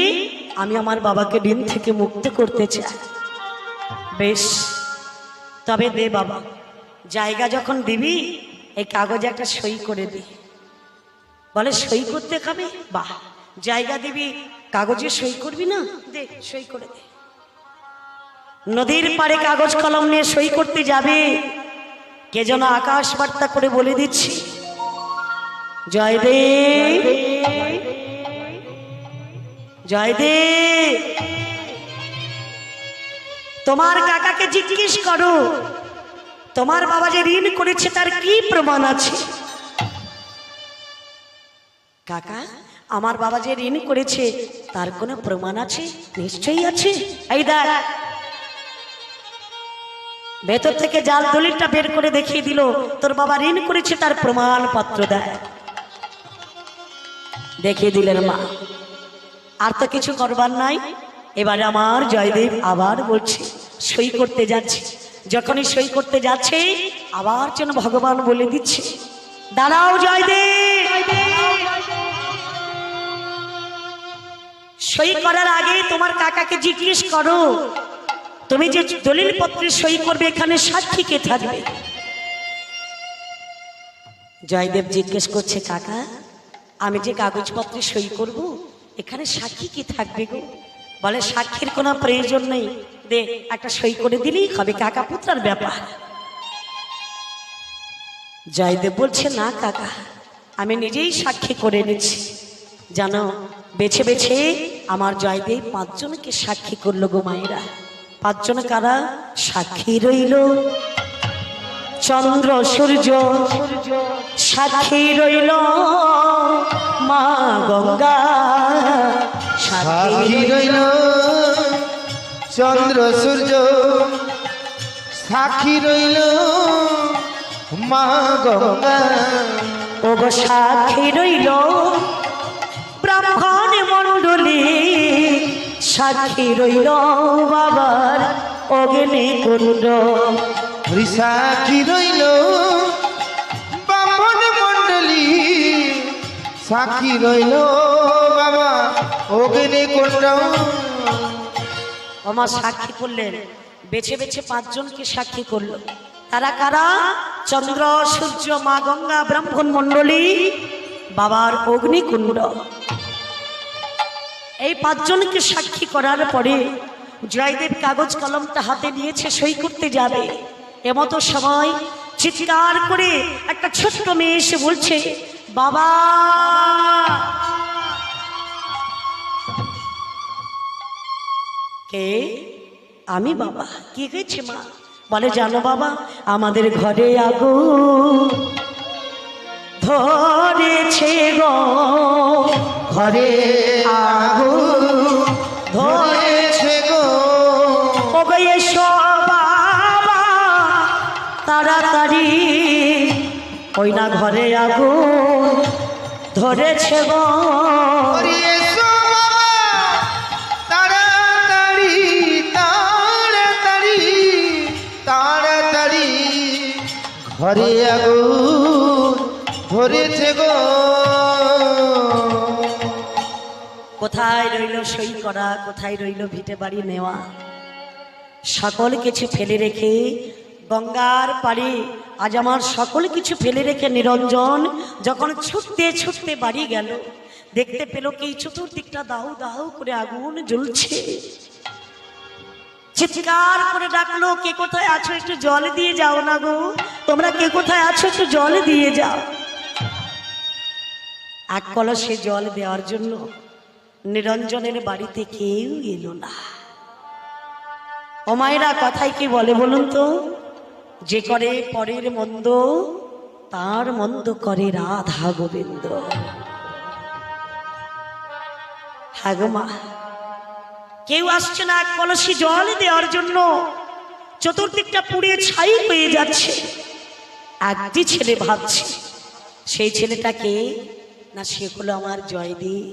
আমি আমার বাবাকে ঋণ থেকে মুক্ত করতে চাই। বেশ, তবে দে বাবা, জায়গা যখন দিবি এই কাগজে একটা সই করে দি। বলে সই করতে খাবে? বাহ, জায়গা দিবি কাগজে সই করবি না? দে সই করে দে। নদীর পাড়ে কাগজ কলম নিয়ে সই করতে যাবে, কে যেন আকাশ বার্তা করে বলে দিচ্ছি, জয়দেব জয়দেব, তোমার কাকাকে জিজ্ঞেস করো তোমার বাবা যে ঋণ করেছে তার কি প্রমাণ আছে? কাকা আমার বাবা যে ঋণ করেছে তার কোনো প্রমাণ আছে? নিশ্চয়ই আছে। এই দেখ, ভেতর থেকে জাল দলিলটা বের করে দেখিয়ে দিল, তোর বাবা ঋণ করেছে তার প্রমাণ পত্র দেয়। দেখিয়ে দিলেন মা, আর তো কিছু করবার নাই। এবারে আমার জয়দেব আবার বলছে সই করতে যাচ্ছে, যখনই সই করতে যাচ্ছে আবার যেন ভগবান বলে দিচ্ছে, দাঁড়াও জয়দেব, সই করার আগে তোমার কাকাকে জিজ্ঞেস করো তুমি যে দলিল পত্রে সই করবে এখানে সাক্ষী কে থাকবে? জয়দেব জিজ্ঞেস করছে, কাকা আমি যে কাগজপত্রে সই করব এখানে সাক্ষী কি থাকবে গো? বলে সাক্ষীর কোনো প্রয়োজন নেই, দে একটা সই করে দিলেই হবে, কাকা পুত্রার ব্যাপার। জয়দেব বলছে, না কাকা আমি নিজেই সাক্ষী করে নিচ্ছি। জানো বেছে বেছে আমার জয়দেব 5 জনকে সাক্ষী করলো গো মায়েরা। 5 জন কারা? সাক্ষী রইল চন্দ্র সূর্য, সাক্ষী রইল মা গঙ্গা, সাক্ষী রইল চন্দ্র সূর্য, সাক্ষী রইল মা গঙ্গা, ও গো সাক্ষী রইল ব্রাহ্মণ মণ্ডলী, সাক্ষী রইল বাবার অগ্নিকুণ্ড। সাক্ষী রইল ব্রাহ্মণ মণ্ডলী, সাক্ষী রইল বাবা অগ্নিকুণ্ড। আমার সাক্ষী করলেন, বেছে বেছে 5 জনকে সাক্ষী করলো। তারা কারা? চন্দ্র সূর্য, মা গঙ্গা, ব্রাহ্মণ মণ্ডলী, বাবার অগ্নিকুণ্ড। এই 5 জনকে সাক্ষী করার পরে জয়দেব কাগজ কলমটা হাতে নিয়েছে, সই করতে যাবে। এমতো সময় চিৎকার করে একটা ছোট্ট মেয়ে এসে বলছে, বাবা। কে? আমি বাবা। কি হয়েছে মা? বলে জানো বাবা আমাদের ঘরে আগুন ধরেছে গো, ঘরে আগুন ধরেছে গো, ও গো এসো বাবা তাড়াতাড়ি, ওই না ঘরে আগুন ধরেছে গো। ঘরে এসো বাবা তাড়াতাড়ি, তাড়াতাড়ি, তাড়াতাড়ি, ঘরে আগুন ধরেছে গো। কোথায় রইল সই করা, কোথায় রইল ভিটে বাড়ি নেওয়া? সকল কিছু ফেলে রেখে গঙ্গার পাড়ে আজ আমার সকল কিছু ফেলে রেখে নিরঞ্জন যখন ছুটতে ছুটতে বাড়ি গেল, দেখতে পেল কি চতুর্দিকটা দাউ দাউ করে আগুন জ্বলছে। চিৎকার করে ডাকলো, কে কোথায় আছো একটু জল দিয়ে যাও না গো, তোমরা কে কোথায় আছো একটু জল দিয়ে যাও। এক কলসে জল দেওয়ার জন্য নিরঞ্জনের বাড়িতে কেউ এলো না। ও মায়েরা, কথায় কি বলে বলুন তো? যে করে পরের মন্দ তার মন্দ করে রাধা গোবিন্দ। হ্যাঁ গো মা, কেউ আসছে না এক কলসি জল দেওয়ার জন্য। চতুর্দিকটা পুড়ে ছাই হয়ে যাচ্ছে। একটি ছেলে ভাবছে, সেই ছেলেটাকে না, সে হলো আমার জয়দেব,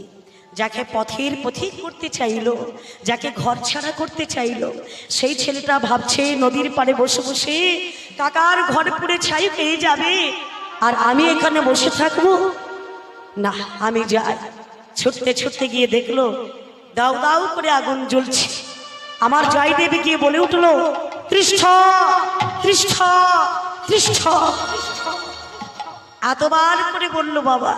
যাকে পথের পথিক করতে চাইলো, যাকে ঘর ছাড়া করতে চাইলো। সেই ছেলেটা ভাবছে নদীর পাড়ে বসে বসে কাকার ঘর পুড়ে ছাই হয়ে যাবে, আর আমি এখানে বসে থাকবো না। আমি যাই। ছুটতে ছুটতে গিয়ে দেখলো দাউ দাউ করে আগুন জ্বলছে। আমার জয়দেব গিয়ে বলে উঠলো, তৃষ্ঠ তৃষ্ঠ তৃষ্ঠ। এতবার করে বললো বাবা,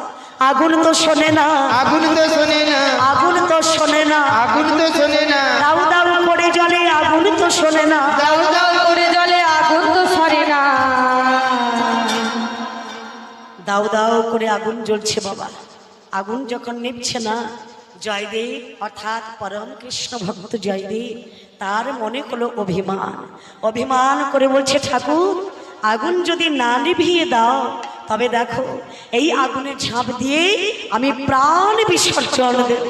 আগুন তো শোনে না, আগুন তো শোনে না, আগুন তো শোনে না, আগুন তো শোনে না, দাউ দাউ করে জ্বলে আগুন তো শোনে না। দাউ দাউ করে জ্বলে আগুন তো সরে না। দাউ দাউ করে আগুন জ্বলছে বাবা। আগুন যখন নিভছে না, জয়দেব অর্থাৎ পরম কৃষ্ণ ভক্ত জয়দেব, তার মনে হলো অভিমান। অভিমান করে বলছে, ঠাকুর আগুন যদি না নিভিয়ে দাও তবে দেখো এই আগুনে ঝাঁপ দিয়ে আমি প্রাণ বিসর্জন দেব।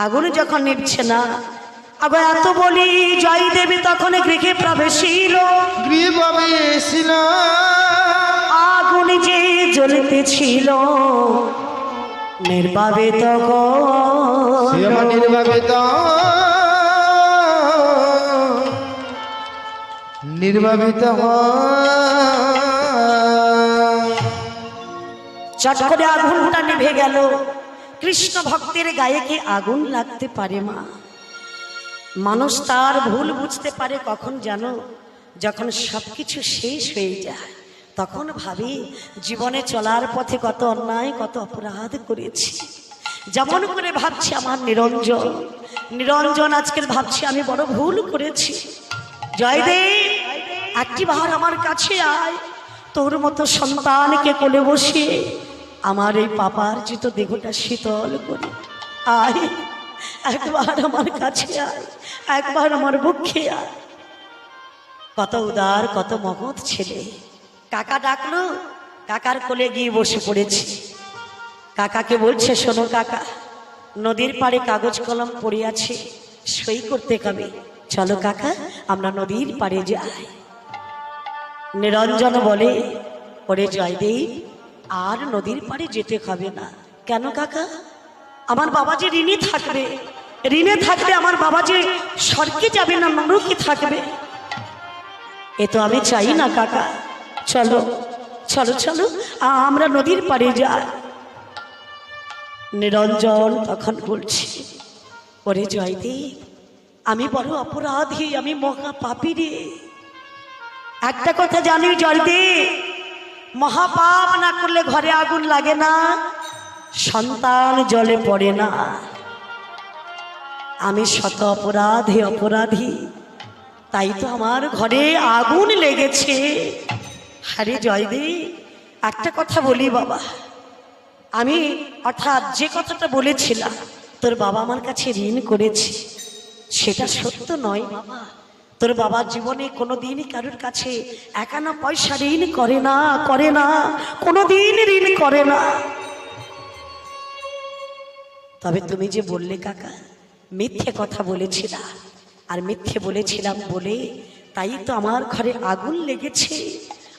আগুন যখন নিভছে না, আবার এত বলি জয়দেবী তখন গৃহে প্রবেশিল। গৃহে প্রবেশিল। আগুন যে জ্বলিতেছিল নির্বাবে তখন, নির্বাবিত নির্বাবিত চট করে আগুনটা নিভে গেল। কৃষ্ণ ভক্তের গায়ে কি আগুন লাগতে পারে মা? মানুষ তার ভুল বুঝতে পারে কখন জানো? যখন সবকিছু শেষ হয়ে যায় তখন ভাবি জীবনে চলার পথে কত অন্যায় কত অপরাধ করেছি। যেমন করে ভাবছি আমার নিরঞ্জন, নিরঞ্জন আজকের ভাবছি আমি বড় ভুল করেছি। জয়দেব একটিবার আমার কাছে আয়, তোর মতো সন্তানকে কোলে বসিয়ে আমার এই পাপার্জিত দেহটা শীতল করি। আয় একবার আমার কাছে আয়, একবার আমার বুকে আয়। কত উদার কত মহৎ ছেলে। কাকা ডাকলো, কাকার কোলে গিয়ে বসে পড়েছি। কাকাকে বলছে, শোনো কাকা, নদীর পাড়ে কাগজ কলম পড়ে আছে, সই করতে হবে, চলো কাকা আমরা নদীর পাড়ে যাই। নিরঞ্জন বলে, ওরে জয়দেব আর নদীর পাড়ে যেতে হবে না। কেন কাকা? আমার বাবা যে ঋণী থাকবে, ঋণে থাকবে, আমার বাবা যে স্বর্গে যাবে না নরকে থাকবে, এ তো আমি চাই না কাকা। চলো চলো চলো আমরা নদীর পাড়ে যাই। নিরঞ্জন তখন বলছে, ওরে জয়দেব আমি বড় অপরাধী, আমি মহা পাপী রে। একটা কথা জানি জয়দেব, মহাপাপ না করলে ঘরে আগুন লাগে না, সন্তান জলে পড়ে না। আমি শত অপরাধী অপরাধী, তাই তো আমার ঘরে আগুন লেগেছে। আরে জয়দেব একটা কথা বলি বাবা, আমি অর্থাৎ যে কথাটা বলেছিলাম তোর বাবা আমার কাছে ঋণ করেছে, সেটা সত্য নয় বাবা। তোর বাবা জীবনে কোনোদিন কারোর কাছে একানা পয়সা ঋণ করে না, করে না, কোনোদিন ঋণ করে না। তবে তুমি যে বললে কাকা মিথ্যে কথা বলেছিলাম, আর মিথ্যে বলেছিলাম বলে তাই তো আমার ঘরে আগুন লেগেছে,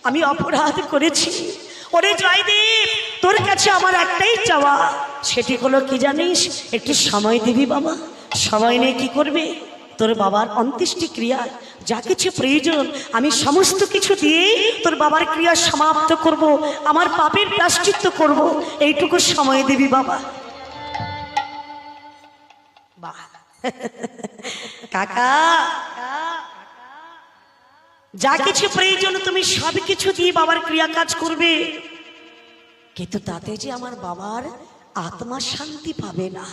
আমি অপরাধ করেছি। ওরে জয়দেব তোর কাছে আমার একটাই চাওয়া, সেটি হলো কি জানিস? একটু সময় দিবি বাবা। সময় নিয়ে কি করবে? তোর বাবার অন্ত্যেষ্টি ক্রিয়া যা কিছু প্রয়োজন আমি সমস্ত কিছু দিয়ে তোর বাবার ক্রিয়া সমাপ্ত করব, আমার পাপের প্রায়শ্চিত্ত করব, এইটুকু সময় দিবি বাবা। বাহ কাকা, যা কিছু প্রয়োজন তুমি সব কিছু দিয়ে বাবার ক্রিয়া কাজ করবে, কিন্তু তাতে যে আমার বাবার আত্মা শান্তি পাবে না।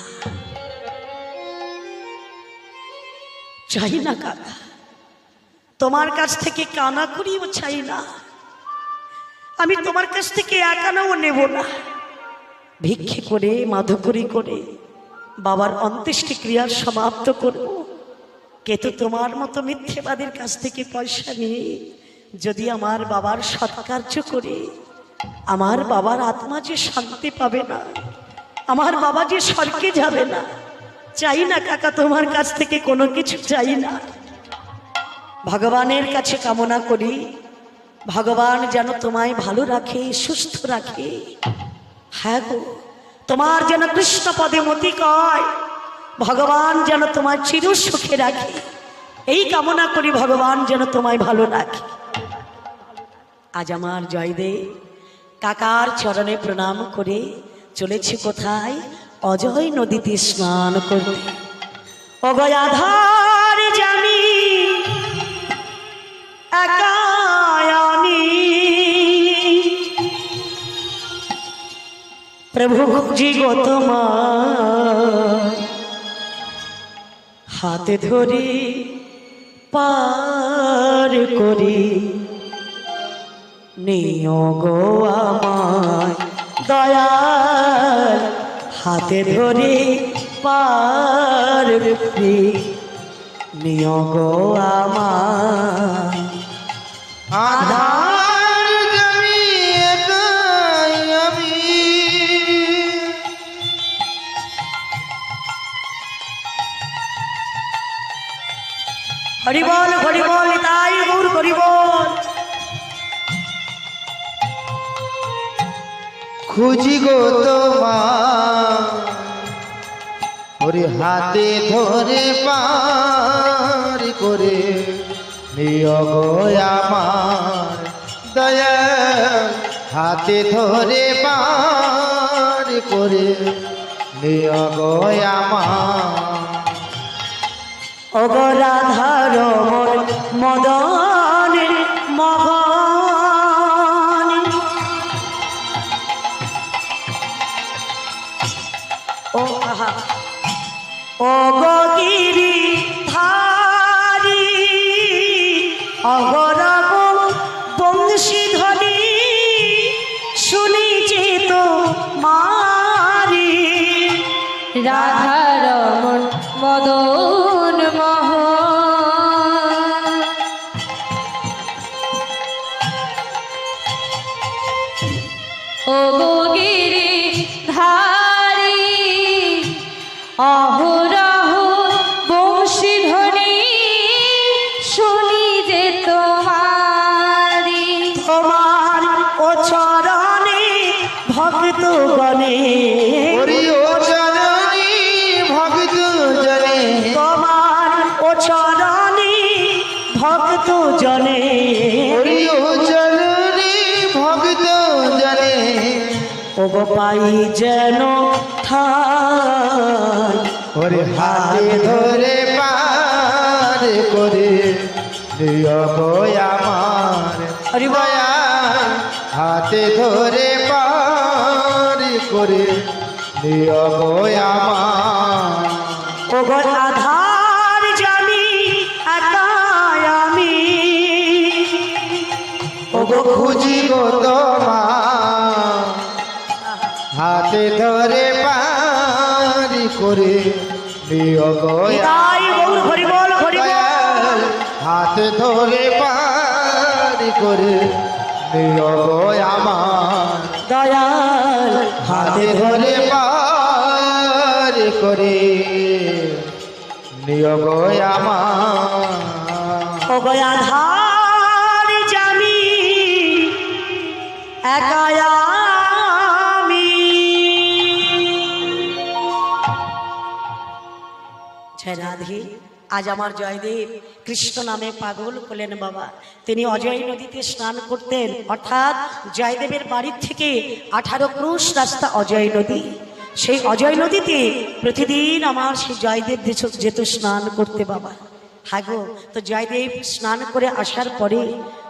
চাই না কাকা, তোমার কাছ থেকে কানা করিও চাই না, আমি তোমার কাছ থেকে একানাও নেব না। ভিক্ষে করে মাধুকরী করে বাবার অন্ত্যেষ্টি ক্রিয়ার সমাপ্ত করব। কিন্তু তোমার মতো মিথ্যেবাদীর কাছ থেকে পয়সা নিয়ে যদি আমার বাবার সৎকার্য করে আমার বাবার আত্মা যে শান্তি পাবে না, আমার বাবা যে স্বর্গে যাবে না, চাই না কাকা, তোমার কাছ থেকে কোনো কিছু চাই না। ভগবানের কাছে কামনা করি ভগবান যেন তোমায় ভালো রাখে, সুস্থ রাখে। হ্যাঁ গো, তোমার যেন কৃষ্ণ পদে মতি কয়, ভগবান যেন তোমার চির সুখে রাখে, এই কামনা করি ভগবান যেন তোমায় ভালো রাখে। আজ আমার জয়দেব কাকার চরণে প্রণাম করে চলেছি কোথায়? অজয় নদীতে স্নান করতে। অগয়াধার জানি একা আমি, প্রভু জি গো তোমার হাতে ধরে পার করি, নিও গো আমায় দয়াল হাতে ধরে পার করি, নিও গো আমায়। আধার জমি একাই আমি, হরিবল হরিবল তাই গৌর হরিবল। খুঁজি গো তোমার ওরে হাতে ধরে পার করে, নিও গো আমার দয়াল হাতে ধরে পার করে, নিও গো আমার। ওগো রাধার মদনের মগন, ও আহা ওগো গিরি ধারি অগরব বংশীধ্বনি শুনিছি তো মারি। রাধারমণ মদন মোহন, ও গো গিরি ধারি অহরহ বংশীধ্বনি শুনি যে তোমারি। তোমার ও চরণে ভক্ত গণে, ওরে ও জননী ভক্ত জনে, তোমার ও চরণে ভক্ত জনে, ওরে ও জননী ভক্ত জনে, ও গো পাই যেন ঠাই, ওরে হাতে ধরে পার করে, নিও গো আমার হরি বল। দয়াল হাতে ধরে পার করে, নিও গো আমার। ও গো আধার জানি একা আমি, ও গো খুঁজি গো তোমার হাতে ধরে পার করে, নিও গো তাই গৌর হরিবল হরিবল। দয়াল হাতে ধরে পার করে, নিও গো আমার দয়াল হাতে ধরে পার করে, নিও গো আমার। ও গো আধার জানি একা আমি। জয় রাধে। আজ আমার জয়দেব কৃষ্ণ নামে পাগল হলেন বাবা। তিনি অজয় নদীতে স্নান করতেন, অর্থাৎ জয়দেবের বাড়ির থেকে 18 ক্রোশ রাস্তা অজয় নদী। সেই অজয় নদীতে প্রতিদিন আমার সেই জয়দেব যেত স্নান করতে বাবা। হ্যাঁ গো, তো জয়দেব স্নান করে আসার পরে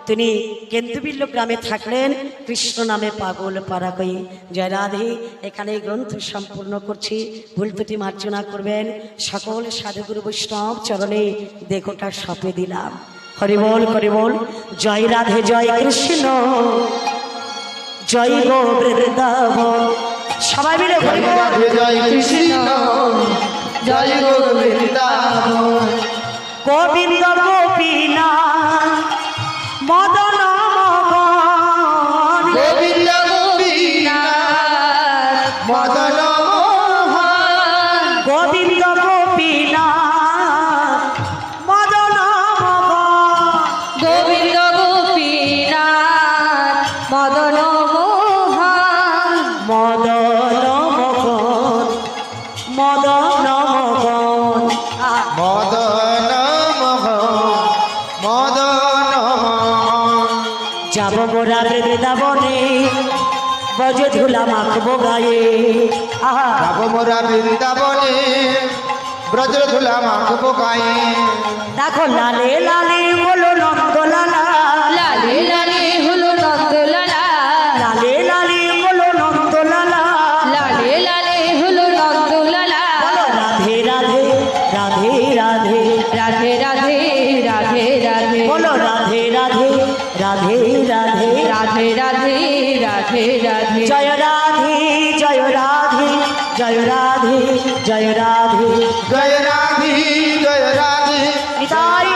তিনি কেন্দ্রবিল্ল গ্রামে থাকলেন কৃষ্ণ নামে পাগল পারা হয়ে। জয় রাধে। এখানে এই গ্রন্থ সম্পূর্ণ করছি, ভুল ত্রুটি মার্জনা করবেন। সকল সাধুগুরু বৈষ্ণব চরণে দেখোটা সঁপে দিলাম। হরিবল হরিবল। জয় রাধে জয় কৃষ্ণ, জয় গো বৃন্দাবন। সবাই মিলে জয় বলবো রাধে জয় কৃষ্ণ জয় গৌর বৃন্দাবন গোবিন্দ গোপীনা মদন মোহন গোবিন্দ গোপীনাথ মদন মোহন গোবিন্দ গোপীনা মদন মোহন গোবিন্দ গোপীনাথ মদন মোহন মদন মোহন মদন মোহন মদন মোহন মদন মোহন যাব মোরা বৃন্দাবনে বজ ধুলা মাখবো গায়ে আহা যাব মোরা বৃন্দাবনে ব্রজ ধুলা মাখবো গায়ে দেখো লালে লালে বলো নন্দলালা লালে লালে হলো নন্দলালা লালে লালে বলো নন্দলালা লালে লালে হলো নন্দলালা বলো রাধে রাধে রাধে রাধে রাধে রাধে রাধে রাধে বলো রাধে রাধে রাধে রাধে রাধে রাধে রাধে রাধে জয় রাধে জয় রাধে জয় রাধে জয় রাধে জয় রাধে জয় রাধে নিতাই